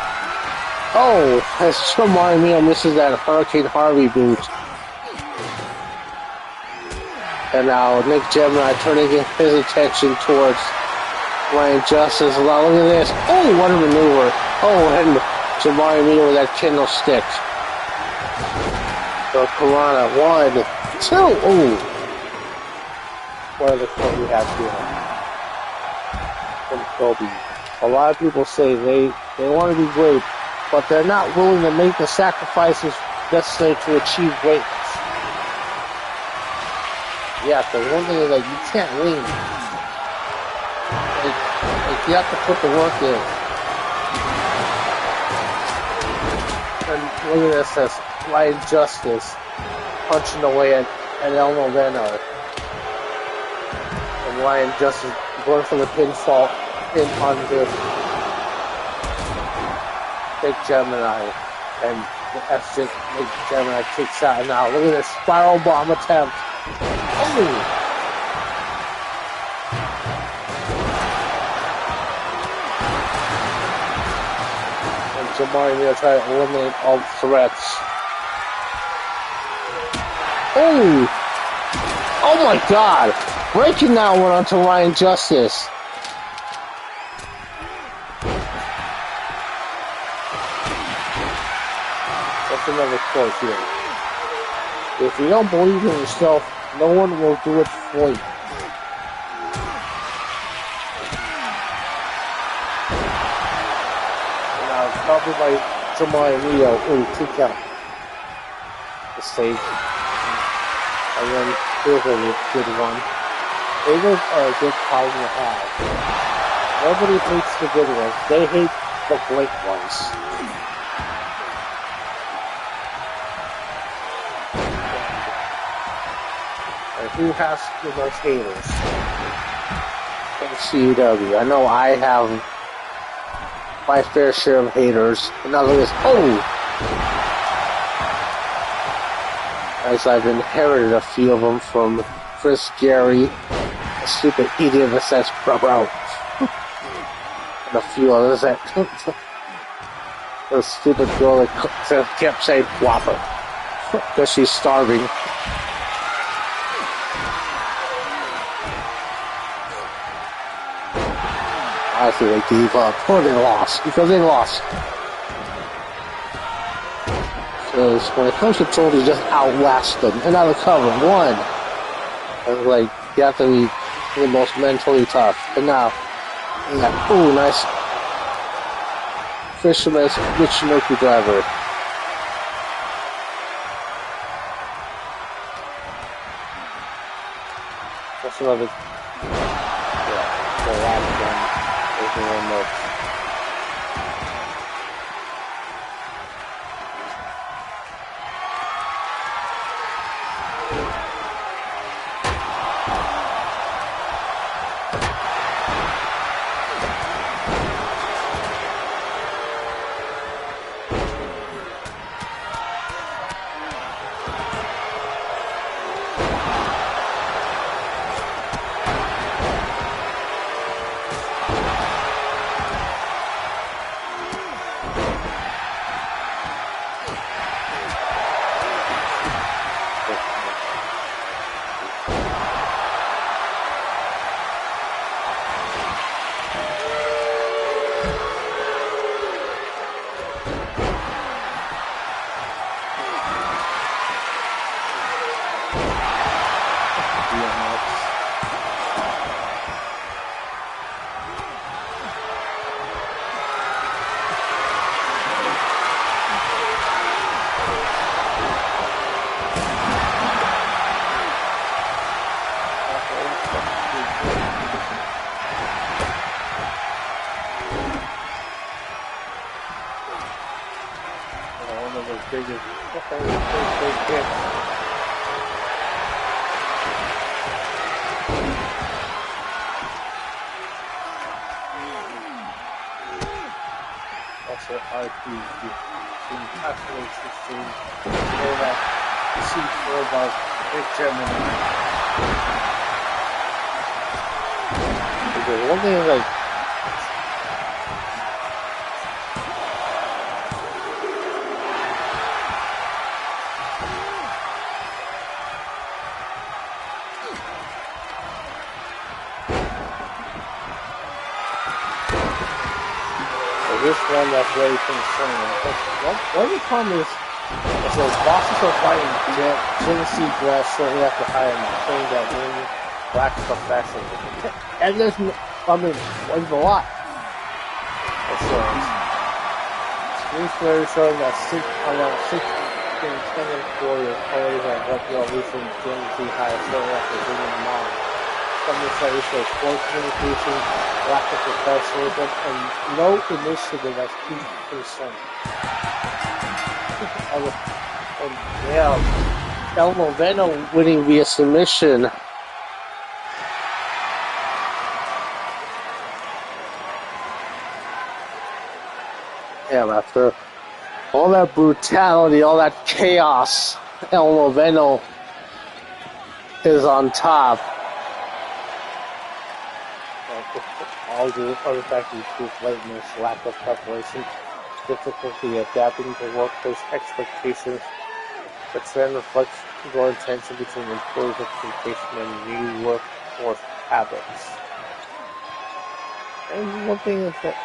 S1: Oh, as Jamari Mito misses that Hurricane Harvey boot. And now Nick Gemini turning his attention towards Ryan Justice, look at this. Oh, what a maneuver. Oh, and Jamari Miller with that kendo stick. So Corona, 1, 2. Oh. What other quote we have here? From Kobe. A lot of people say they want to be great, but they're not willing to make the sacrifices necessary to achieve greatness. Yeah, because one thing is that you can't win. Like you have to put the work in. And look at this, that's Ryan Justice punching away at El Noveno. And Ryan Justice going for the pinfall in under Big Gemini. And the Big Gemini kicks out. And now look at this spiral bomb attempt. Oh! Jamari Miller trying to eliminate all threats. Oh! Oh my God! Breaking that one onto Ryan Justice. That's another quote here. If you don't believe in yourself, no one will do it for you. Probably by Jamari Miller. Ooh, kick out. The stage. And then here's a good one. Haters are a good problem to have. Nobody hates the good ones. They hate the great ones. And who has the most haters? XGWL. I know I have my fair share of haters. And now look at this. Oh! As I've inherited a few of them from Chris Gary, a stupid idiot that says bro, and a few others that the stupid girl that kept saying whopper because she's starving. Honestly, they gave up. Or they lost. Because they lost. Because when it comes to trolls, you just outlast them. And out of cover. 1. And like, you have to be the most mentally tough. And now, yeah. Ooh, nice. Fisherman's Michinoku driver. That's another. Yeah, the last one. One more. Also, RP encapsulates this thing so that the C4 about Big Gemini. Because one thing is like, one that's ready for the tournament. One of the problems is those bosses are fighting Genesee dress shortly after hiring saying that when black professionals. And there's, there's a lot. It says, Screen Story showing that around 6 intended warriors already have left the recent Genesee hire shortly after bringing them on. Some of the studies show poor communication, lack of professionalism, and no initiative as key concern. And yeah, El Moveno winning via submission. Yeah, after all that brutality, all that chaos, El Moveno is on top. All the other factors include lateness, lack of preparation, difficulty adapting to workplace expectations. The trend reflects growing tension between employees' expectations and new workforce habits. And one thing is that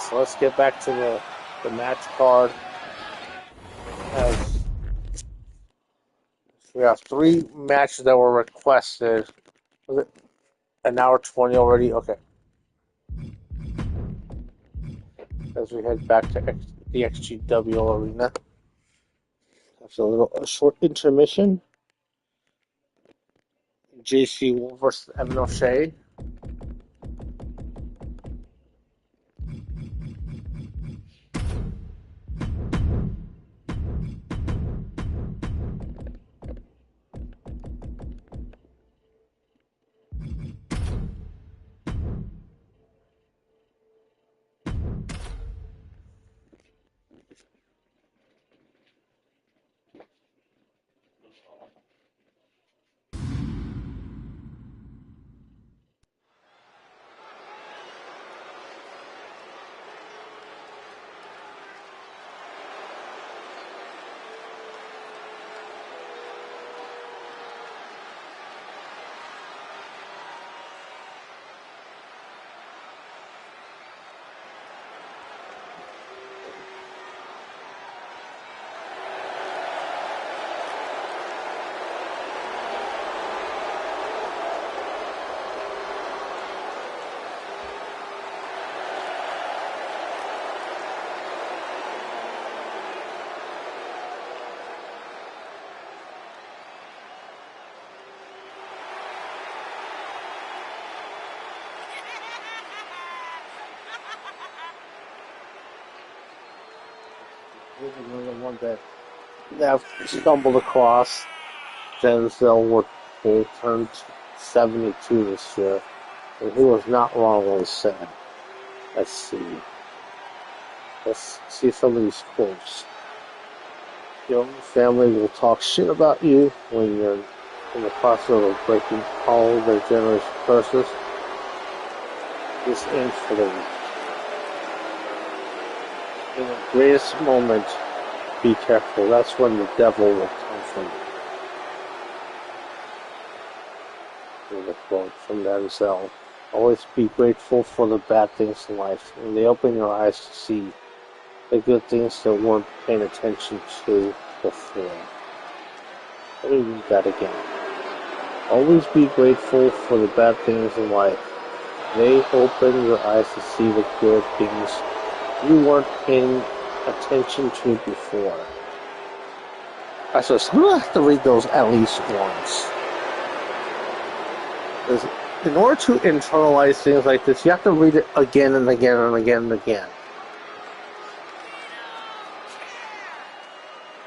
S1: so let's get back to the match card. As we have 3 matches that were requested. Was it an hour 20 already? Okay. As we head back to the XGWL arena. After a short intermission. JC Wolf versus Evan O'Shea. This is another one that I've stumbled across. Denzel Ward turned 72 this year, and he was not wrong when he said, let's see some of these quotes. Your family will talk shit about you when you're in the process of breaking all their generous curses. This ends for the week. In the greatest moment, be careful. That's when the devil will come from you. Here's a quote from Denzel. Always be grateful for the bad things in life. When they open your eyes to see the good things that weren't paying attention to before. Let me read that again. Always be grateful for the bad things in life. They open your eyes to see the good things you weren't paying attention to before. I suppose I'm going to have to read those at least once. Because in order to internalize things like this, you have to read it again and again and again and again.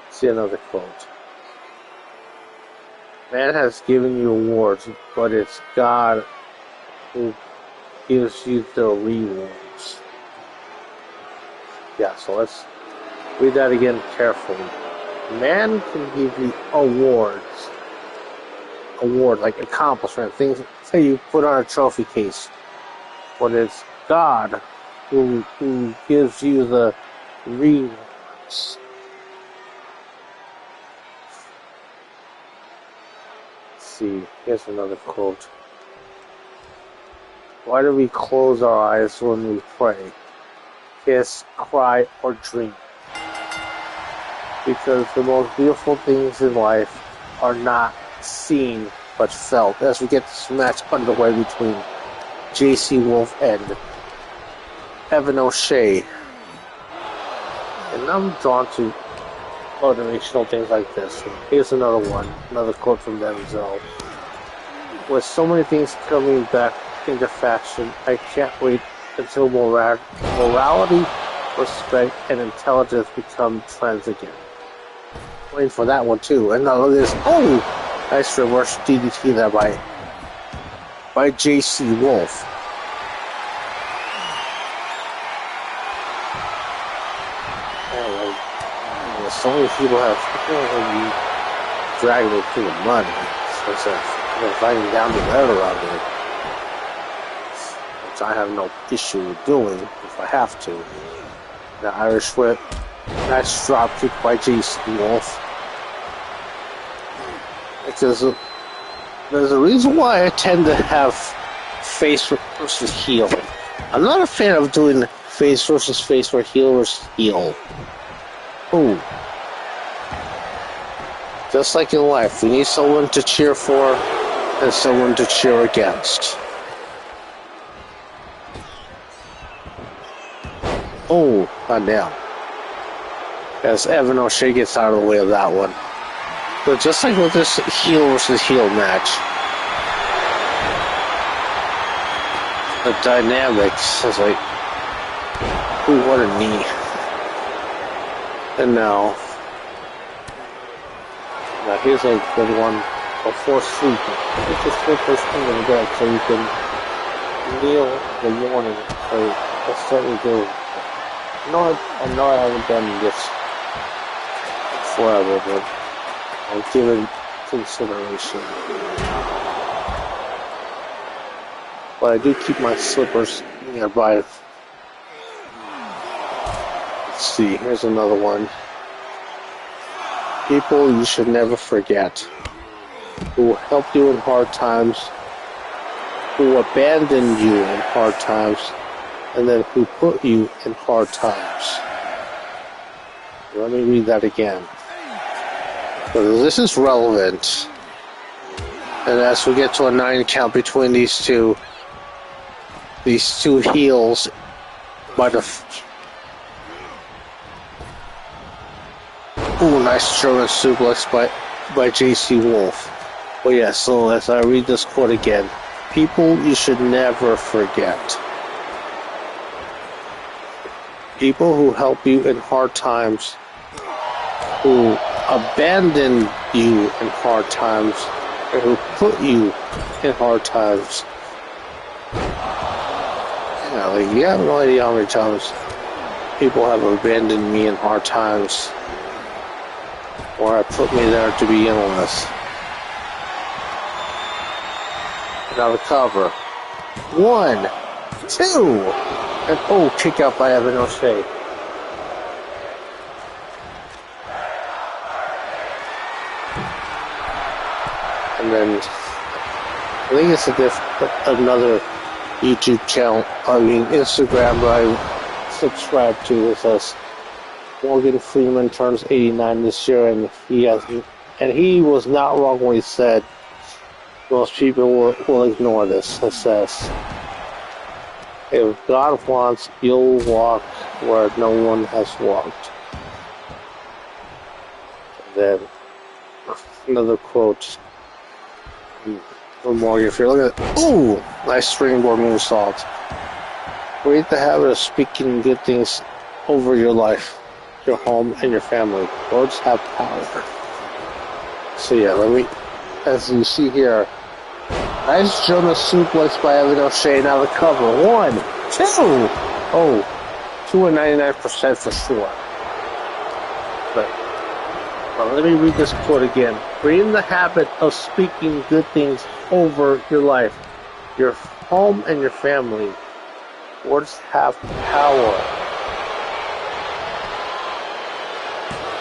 S1: See another quote. Man has given you awards, but it's God who gives you the rewards. Yeah, so let's read that again carefully. Man can give you awards, like accomplishment, things say you put on a trophy case, but it's God who gives you the rewards. see. Here's another quote. Why do we close our eyes when we pray? Kiss, cry, or dream? Because the most beautiful things in life are not seen but felt. As we get this match underway between JC Wolf and Evan O'Shea. And I'm drawn to motivational things like this. Here's another one, another quote from Denzel. With so many things coming back into fashion, I can't wait until morality, respect, and intelligence become trends again. Waiting for that one too. And now look at this. Oh! Nice reverse DDT there by JC Wolf. So many people have dragged me through the mud. So they're fighting down the road around here. Which I have no issue with doing if I have to. The Irish whip. Nice drop kick by JC Wolf. Because there's a reason why I tend to have face versus heel. I'm not a fan of doing face versus face or heel versus heel. Ooh. Just like in life, we need someone to cheer for and someone to cheer against. Oh, goddamn. As Evan O'Shea gets out of the way of that one. But just like with this heel versus heel match, the dynamics is like, ooh, what a knee. And now here's a good one before sleeping. It's just the first thing in the bed so you can kneel in the morning. So that's what we do. I know I haven't done this forever, but I'll give it consideration. But I do keep my slippers nearby. Let's see, here's another one. People you should never forget, who helped you in hard times, who abandoned you in hard times, and then who put you in hard times. Let me read that again. So this is relevant. And as we get to a 9 count between these two heels by the... Ooh, nice German suplex by JC Wolf. But yeah, so as I read this quote again, people you should never forget. People who help you in hard times, who abandon you in hard times, and who put you in hard times. Yeah, like, you have no idea how many times people have abandoned me in hard times, or put me there to begin with. Now the cover. 1, 2, and oh, kick out by Evan O'Shea. And then I think it's another YouTube channel, Instagram that I subscribe to. It says Morgan Freeman turns 89 this year, and he was not wrong when he said most people will ignore this. It says, if God wants, you'll walk where no one has walked. And then another quote from Morgan Freeman. Look at, ooh, nice springboard moonsault. Create the habit of speaking good things over your life, your home, and your family. Words have power. So yeah, as you see here, nice Jonah suplex by Evan O'Shea. Now the cover. 1, 2. Oh, 2 and 99% for sure. But well, let me read this quote again. Create the habit of speaking good things over your life, your home, and your family. Words have power.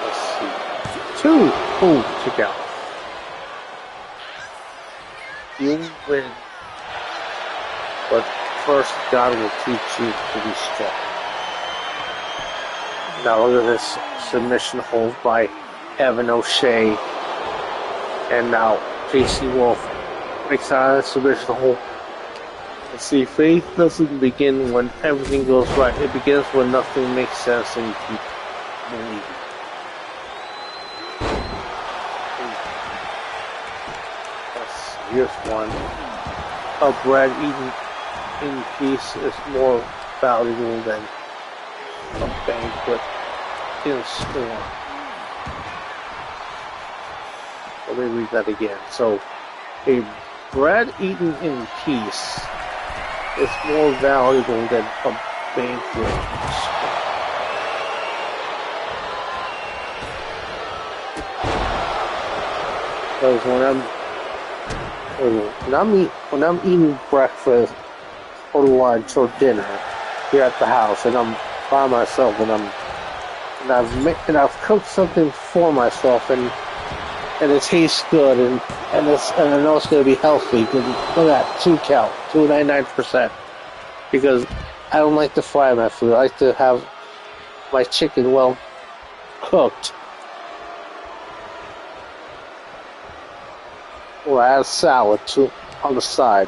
S1: Let's see. 2. Oh, check out. You win. But first, God will teach you to be strong. Now look at this submission hold by Evan O'Shea. And now JC Wolf breaks out of the submission hold. And see, faith doesn't begin when everything goes right. It begins when nothing makes sense and you keep believing. Here's one. A bread eaten in peace is more valuable than a banquet in scorn. Let me read that again. So, a bread eaten in peace is more valuable than a banquet in scorn. Because when I'm eating breakfast or lunch or dinner here at the house, and I'm by myself, and I've cooked something for myself, and it tastes good, and I know it's going to be healthy. Look at that, 2.99%, because I don't like to fry my food. I like to have my chicken well cooked. Or add a salad on the side.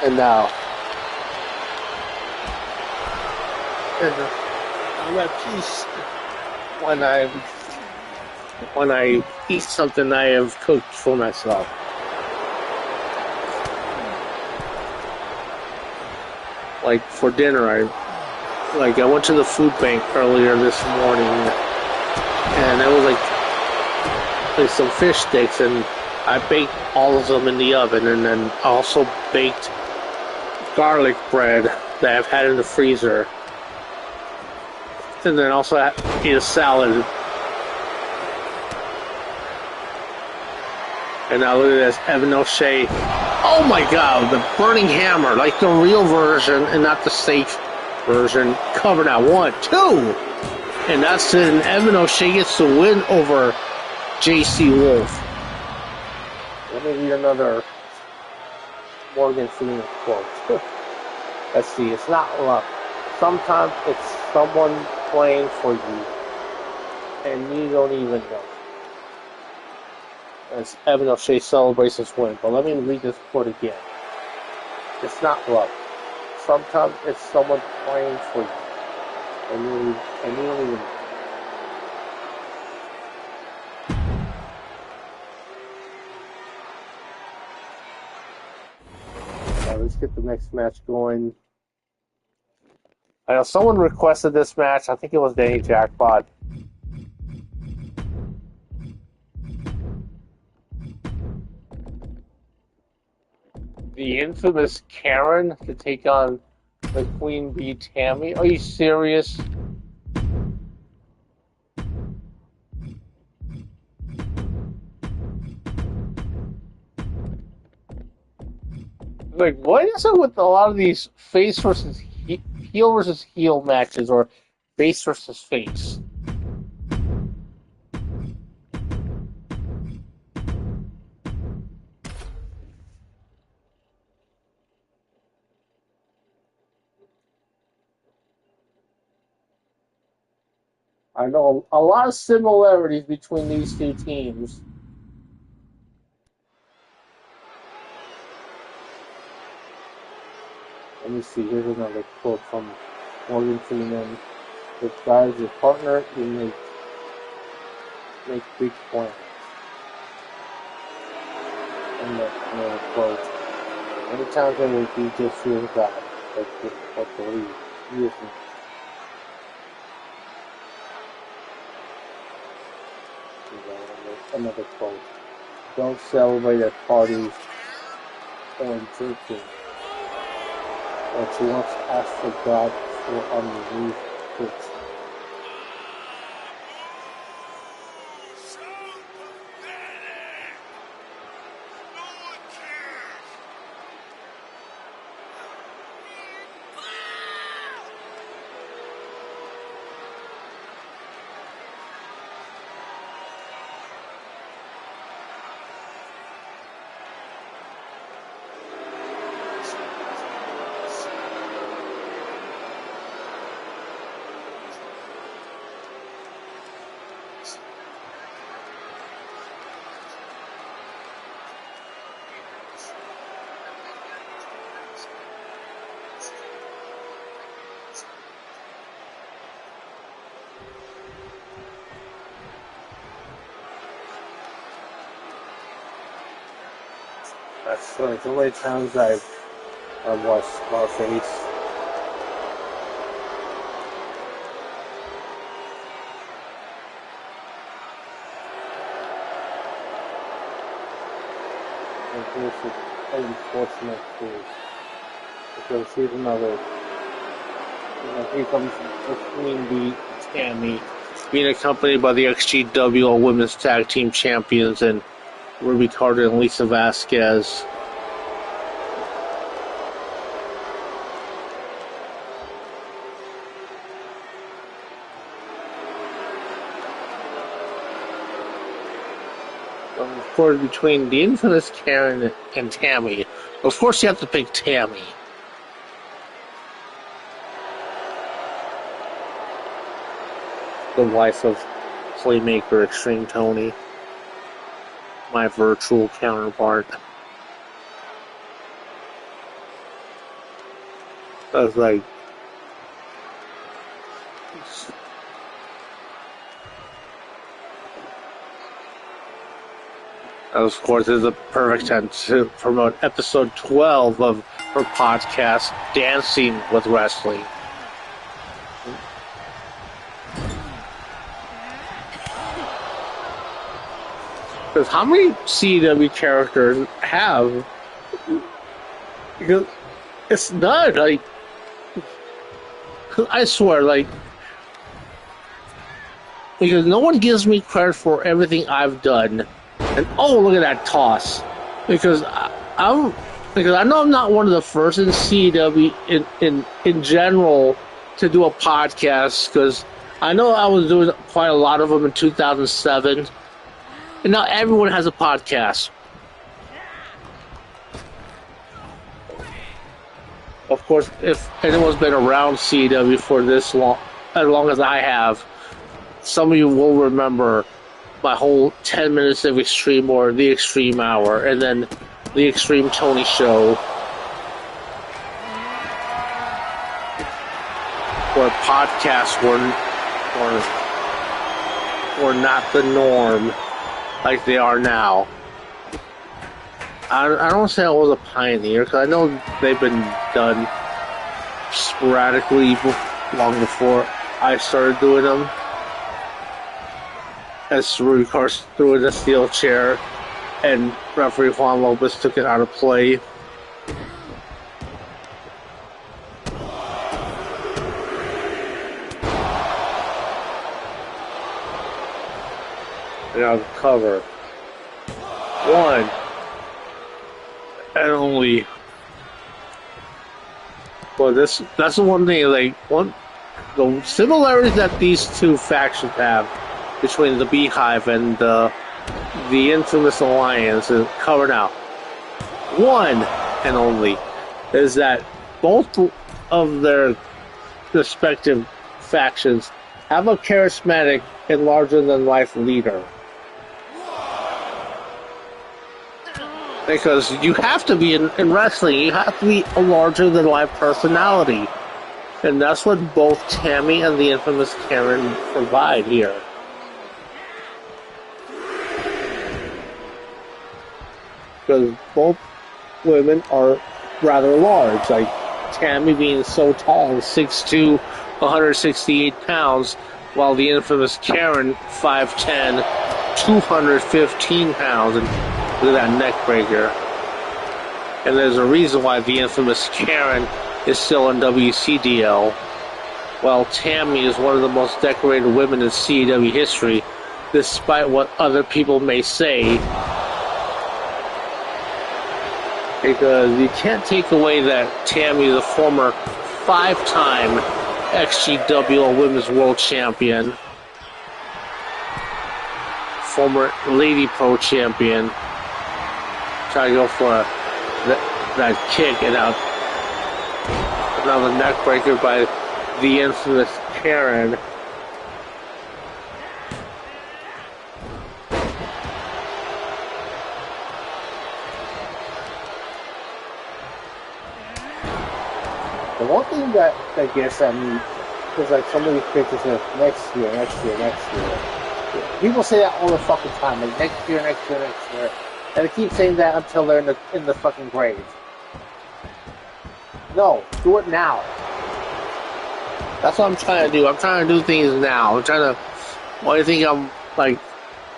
S1: And now, I'm at peace when I eat something I have cooked for myself. Like for dinner, I went to the food bank earlier this morning, and it was like some fish sticks, and I baked all of them in the oven, and then also baked garlic bread that I've had in the freezer, and then also ate a salad. And now look at this, Evan O'Shea. Oh my God, the burning hammer, like the real version and not the safe version. Covered at 1, 2, and that's it. And Evan O'Shea gets the win over JC Wolf. Let me read another Morgan Freeman quote. Let's see, it's not luck. Sometimes it's someone playing for you, and you don't even know. As Evan O'Shea celebrates his win. But let me read this quote again. It's not luck. Sometimes it's someone playing for you, and you don't even know. Let's get the next match going. I know someone requested this match. I think it was Danny Jackpot. The infamous Karen to take on the Queen Bee Tammy. Are you serious? Like, what is it with a lot of these face versus heel versus heel matches, or face versus face? I know a lot of similarities between these two teams. Let me see, here's another quote from Morgan Freeman. If God is your partner, you make big plans. And another quote. Many times I will be just fear God, but believe. He is me. Another quote. Don't celebrate at parties or drinking. But you once asked for God for on your knees first. That's like the way times I've watched Scarface. This is unfortunate too, because here's another. Here comes the Queen Bee, Tammy, being accompanied by the XGWL Women's Tag Team Champions and Ruby Carter and Lisa Vasquez. Of course, between the infamous Karen and Tammy, of course you have to pick Tammy. The wife of playmaker XtremeTony, my virtual counterpart. I was like, of course, is a perfect time to promote episode 12 of her podcast, Dancing with Wrestling. Because how many CW characters have? Because it's not like, I swear, like, because no one gives me credit for everything I've done. And oh, look at that toss! Because I know I'm not one of the first in CW in general to do a podcast. Because I know I was doing quite a lot of them in 2007, and now everyone has a podcast. Of course, if anyone's been around CW for this long, as long as I have, some of you will remember my whole 10 minutes of Extreme or the Extreme Hour, and then the XtremeTony show, where podcasts were not the norm like they are now. I don't say I was a pioneer, because I know they've been done sporadically long before I started doing them. As Ruby Carter threw in a steel chair, and referee Juan Lopez took it out of play. And now the cover. One and only. Well, that's the one thing. Like the similarities that these two factions have between the Beehive and the infamous alliance is covered out. One and only is that both of their respective factions have a charismatic and larger-than-life leader. Because you have to be in wrestling, you have to be a larger-than-life personality. And that's what both Tammy and the infamous Karen provide here. Because both women are rather large, like Tammy being so tall, 6'2", 168 pounds, while the infamous Karen, 5'10", 215 pounds, and look at that neck breaker. And there's a reason why the infamous Karen is still in WCDL, while Tammy is one of the most decorated women in CW history, despite what other people may say. Because you can't take away that Tammy is a former 5-time XGWL Women's World Champion, former Lady Pro Champion. Try to go for that kick, and now the neck breaker by the infamous Karen. The one thing that gets at me is like some of these pictures of next year. People say that all the fucking time, like next year. And I keep saying that until they're in the fucking grave. No, do it now. That's what I'm trying to do. I'm trying to do things now. I'm trying to. Well, I think I'm like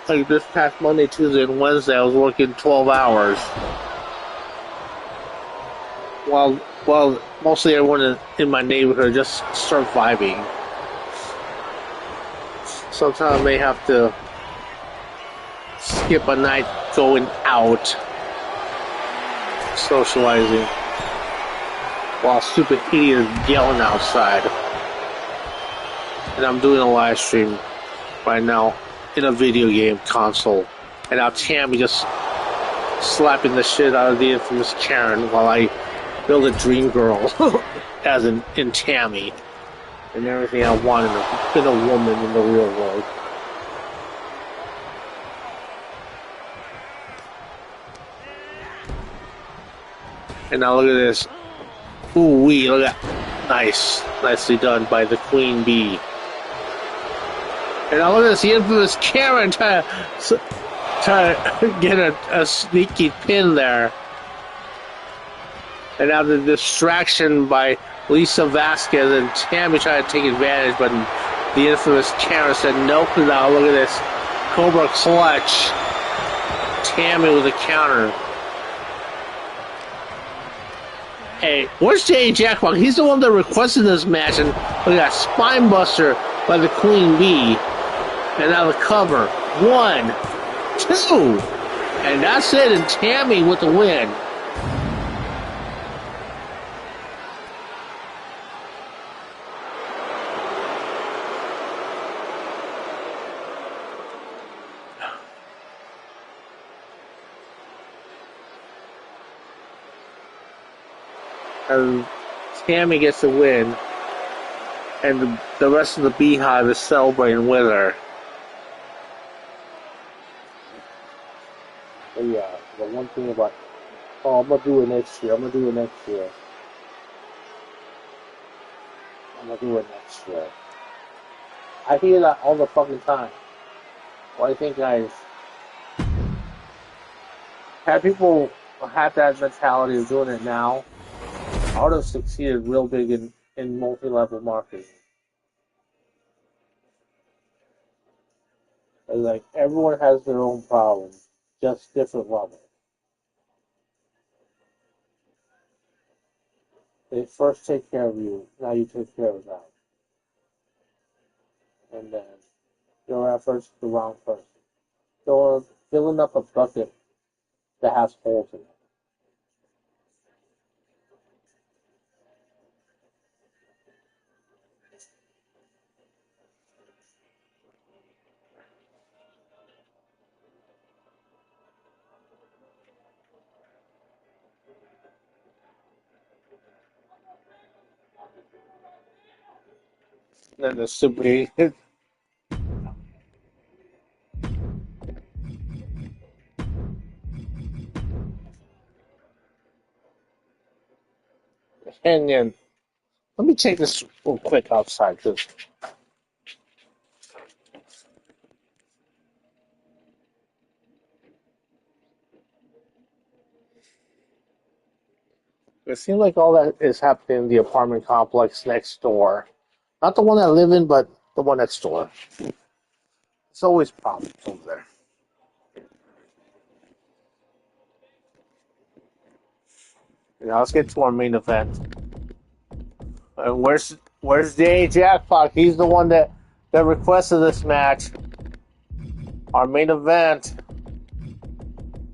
S1: this past Monday, Tuesday, and Wednesday, I was working 12 hours. While mostly everyone in my neighborhood just surviving. Sometimes I may have to skip a night going out socializing while stupid idiot is yelling outside. And I'm doing a live stream right now in a video game console. And now Tammy just slapping the shit out of the infamous Karen while I build a dream girl as in Tammy. And everything I want in a woman in the real world. And now look at this. Ooh wee, look at that. Nice. Nicely done by the Queen Bee. And now look at this, the infamous Karen trying to get a sneaky pin there. And now the distraction by Lisa Vasquez and Tammy trying to take advantage, but the infamous Karen said nope. Now look at this. Cobra clutch. Tammy with a counter. Hey, where's Jay Jackpot? He's the one that requested this match, and look at that spine buster by the Queen Bee. And now the cover. 1, 2. And that's it, and Tammy with the win. And Tammy gets the win, and the rest of the Beehive is celebrating with her. But yeah, the one thing about, oh, I'm gonna do it next year. I'm gonna do it next year. I hear that all the fucking time. Well, I think, guys, had people had that mentality of doing it now, I would have succeeded real big in multi-level marketing. It's like everyone has their own problems, just different levels. They first take care of you, now you take care of them. And then your efforts the wrong person. So filling up a bucket that has holes in it. And then the super and then let me take this real quick outside because it seems like all that is happening in the apartment complex next door. Not the one I live in, but the one next door. It's always problems over there. Now let's get to our main event. And where's Danny Jackpot? He's the one that requested this match. Our main event.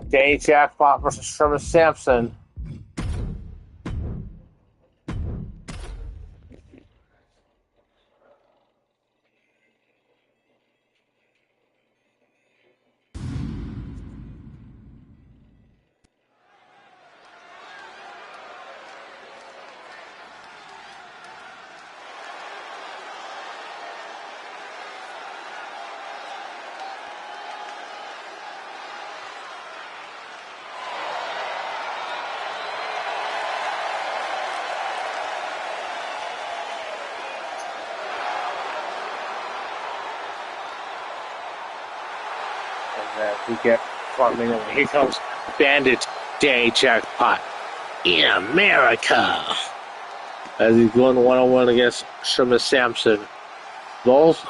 S1: Danny Jackpot versus Sherman Sampson. We get far minute. Here comes Bandit Day Jackpot in America. As he's going one-on-one against Sherman Sampson. Both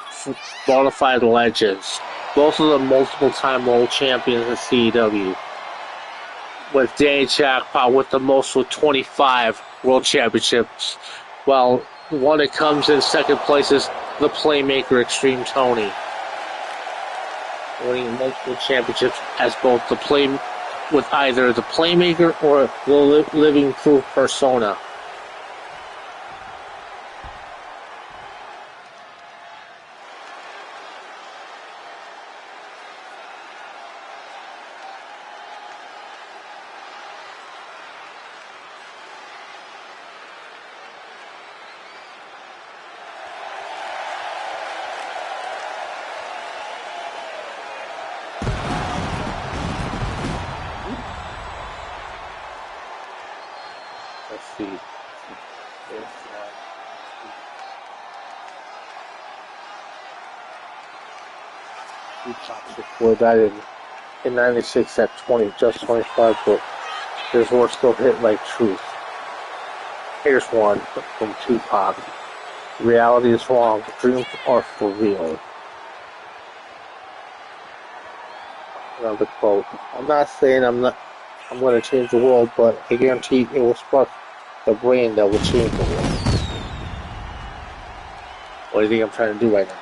S1: bona fide legends. Both of them multiple-time world champions in CEW. With Day Jackpot with the most with 25 world championships. While the one that comes in second place is the Playmaker XtremeTony. Winning multiple championships as both the with either the Playmaker or the Living Proof persona. Let's see. Two tops before that in 96 at 20, just 25, but his words still hit like truth. Here's one from Tupac. Reality is wrong, dreams are for real. Another quote. I'm not saying I'm going to change the world, but I guarantee it will spark the brain that will change the world. What do you think I'm trying to do right now?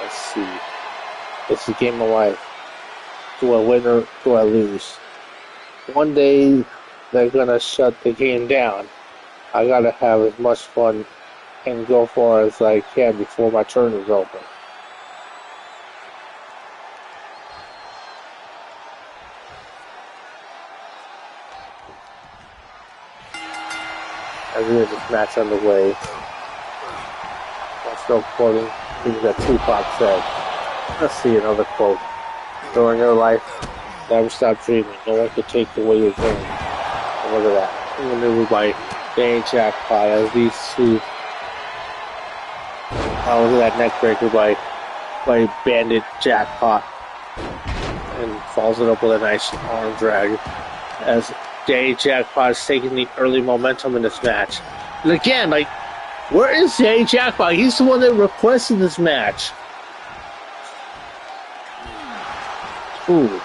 S1: Let's see. It's a game of life. Do I win or do I lose? One day they're going to shut the game down. I got to have as much fun and go far as I can before my turn is over. As we have this match underway, I'm still quoting things that Tupac said. Let's see another quote. During your life, never stop dreaming. No one can take away your dream. And look at that. Maneuvered by Day Jackpot as these two. Oh, look at that neck breaker by Bandit Jackpot. And follows it up with a nice arm drag. As Day Jackpot is taking the early momentum in this match. And again, like, where is Day Jackpot? He's the one that requested this match. Ooh.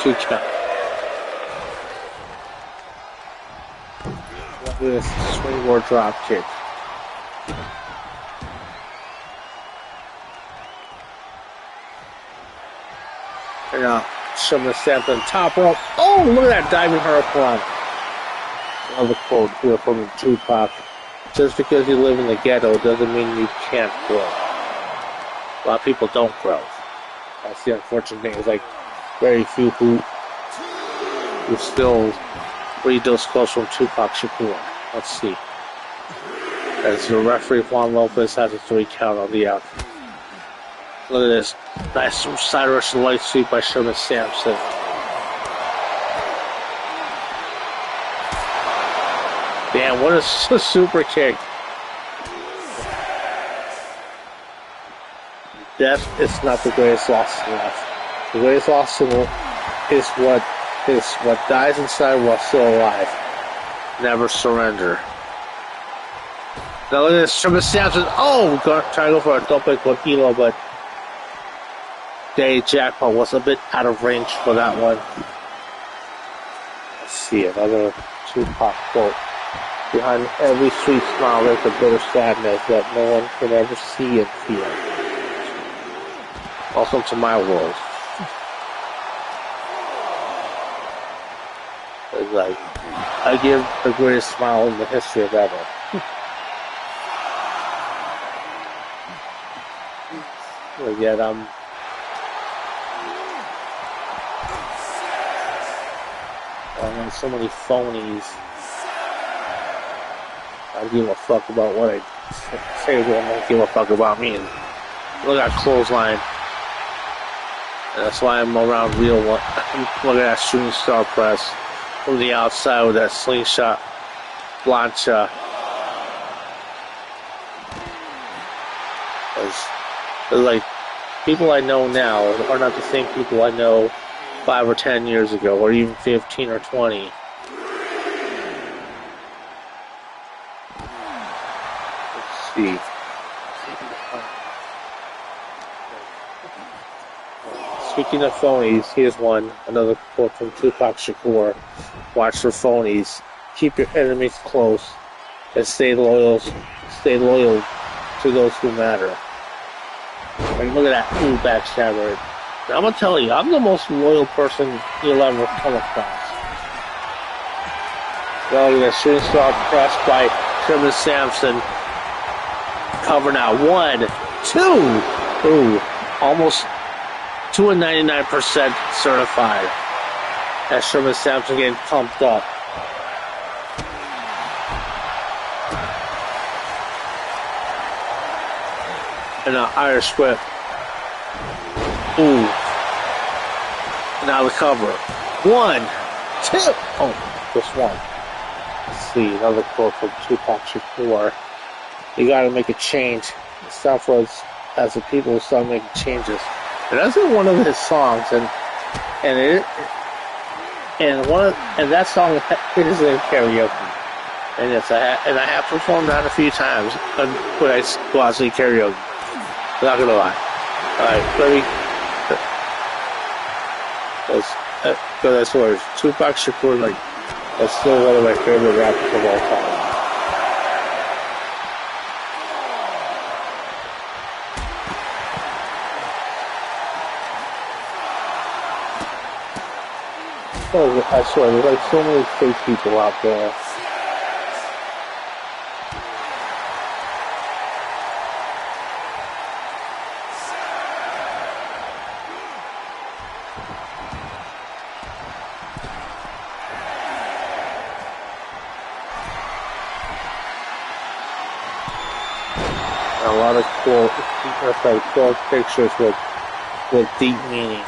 S1: Two count. Look at this swingboard drop kick. And now, Sherman Sampson top rope. Oh, look at that diving hurricane. Another quote here from Tupac. Just because you live in the ghetto doesn't mean you can't grow. A lot of people don't grow. That's the unfortunate thing. It's like very few who still read those quotes from Tupac Shakur. Let's see. As the referee Juan Lopez has a 3 count on the out. Look at this. Nice side Russian light sweep by Sherman Sampson. Damn, what a super kick. Death is not the greatest loss in life. The greatest loss in life is what dies inside while still alive. Never surrender. Now look at this. Sherman Sampson. Oh, trying to go for a double con hilo, but Day Jackpot was a bit out of range for that one. Let's see, another Tupac quote. Behind every sweet smile there's a bitter sadness that no one can ever see and feel. Welcome to my world. It's like, I give the greatest smile in the history of ever. But yet so many phonies. I give a fuck about what I say. They don't give a fuck about me. And look at that clothesline. And that's why I'm around real one. Look at that shooting star press from the outside with that slingshot plancha. It's like people I know now are not the same people I know 5 or 10 years ago, or even 15 or 20. Let's see. Speaking of phonies, here's one. Another quote from Tupac Shakur. Watch for phonies. Keep your enemies close and stay loyal to those who matter. And look at that cool backstabber. I'm gonna tell you, I'm the most loyal person you'll ever come across. Well, look at that shooting star press by Sherman Sampson. Cover now. 1, 2. Ooh, almost 299% certified. As Sherman Sampson getting pumped up. And an Irish whip. Ooh. Now the cover. 1, 2. Oh, just one. Let's see, another quote from Tupac Shakur. You gotta make a change. It's time for us as the people who start making changes. And that's in one of his songs, and that song is in karaoke. And I have performed that a few times when I go out and sing karaoke. I'm not gonna lie. Alright, let me. That's words. Tupac Shakur, like, that's still one of my favorite rappers of all time. Oh, I swear, there's like so many fake people out there. A lot of cool pictures with deep meaning.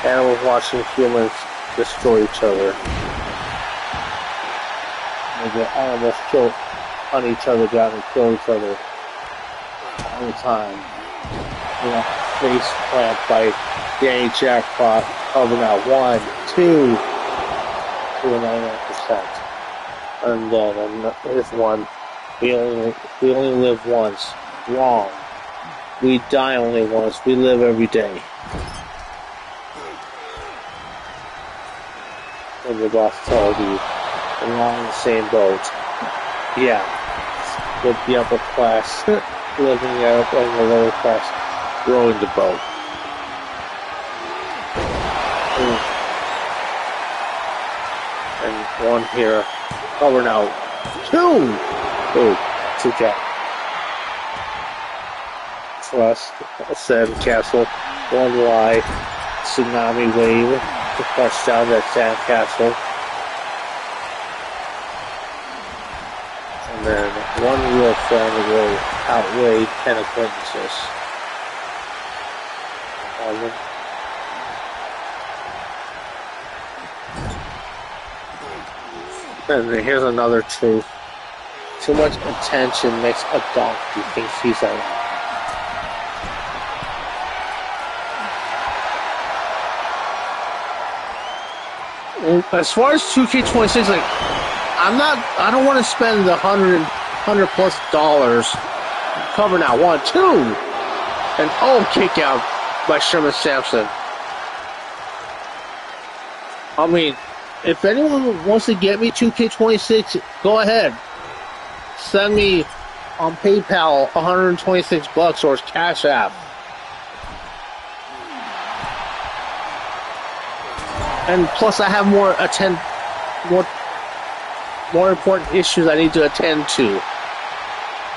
S1: Animals watching humans destroy each other. And the animals hunt each other down and kill each other all the time. You know, face plant by Danny Jackpot over now. 1, 2, 99%. And then here's one. We only live once. Wrong. We die only once. We live every day. And your boss told you, we're all in the same boat. Yeah. With the upper class living out and the lower class rowing the boat. And one here. Over now. 2! Ooh, 2K. Trust, Sandcastle, 1Y, Tsunami Wave, to crush down that Sandcastle. And then one real friend will outweigh 10 acquaintances. And then here's another truth. Too much attention makes a donkey think he's alive. As far as 2K26, like, I don't want to spend the $100 plus cover now. 1, 2, and kick out by Sherman Sampson. I mean, if anyone wants to get me 2K26, go ahead. Send me on PayPal $126 or Cash App. And plus, I have more important issues I need to attend to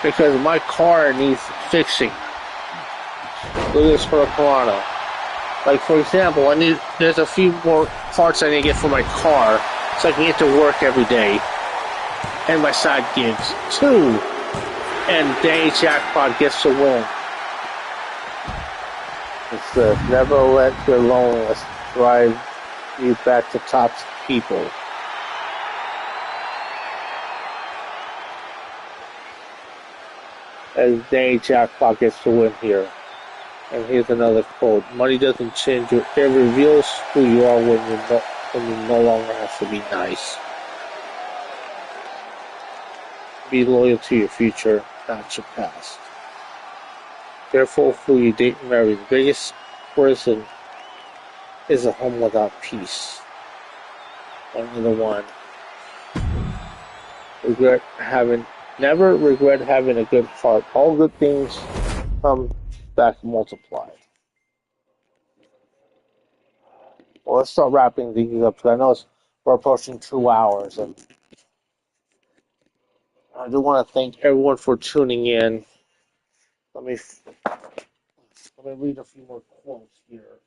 S1: because my car needs fixing. Look at this for a Corona. Like, for example, there's a few more parts I need to get for my car so I can get to work every day. and my side gigs. 2. And Danny Jackpot gets the win. It says, never let your loneliness drive you back to top people. As Danny Jackpot gets the win here. And here's another quote. Money doesn't change you. It reveals who you are when you no longer have to be nice. Be loyal to your future, not your past. Careful of who you date and marry. The biggest prison is a home without peace. Only the one. Never regret having a good heart. All good things come back multiplied. Well, let's start wrapping things up because I know we're approaching 2 hours, and I do want to thank everyone for tuning in. Let me read a few more quotes here.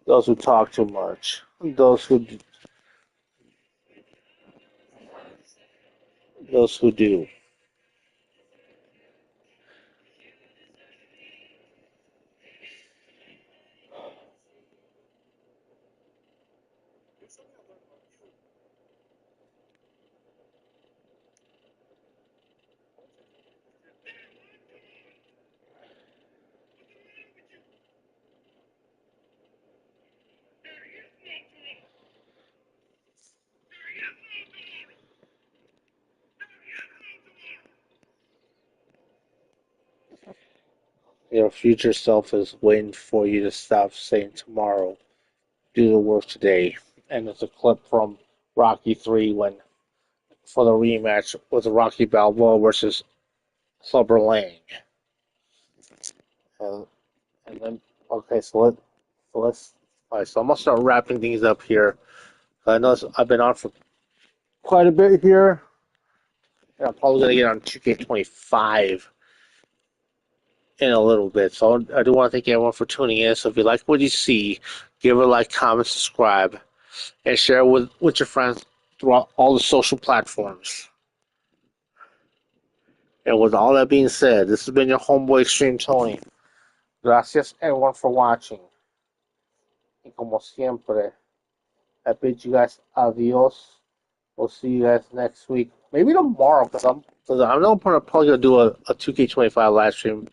S1: Those who talk too much, those who do. Your future self is waiting for you to stop saying tomorrow. Do the work today. And it's a clip from Rocky 3 for the rematch with Rocky Balboa versus Clubber Lang. And then, okay, so let's. All right, so I'm gonna start wrapping things up here. I know I've been on for quite a bit here, and I'm probably gonna get on 2K25 in a little bit. So I do want to thank everyone for tuning in. So if you like what you see, give it a like, comment, subscribe, and share it with your friends throughout all the social platforms. And with all that being said, this has been your homeboy XtremeTony. Gracias everyone for watching. Y como siempre, I bid you guys adios. We'll see you guys next week. Maybe tomorrow, because I know I'm probably going to do a 2K25 live stream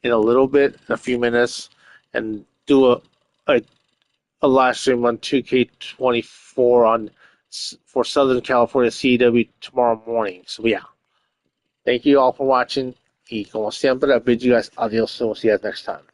S1: in a little bit, in a few minutes, and do a live stream on 2K24 for Southern California CEW tomorrow morning. So yeah, thank you all for watching. Y como siempre, I bid you guys adios. So we'll see you guys next time.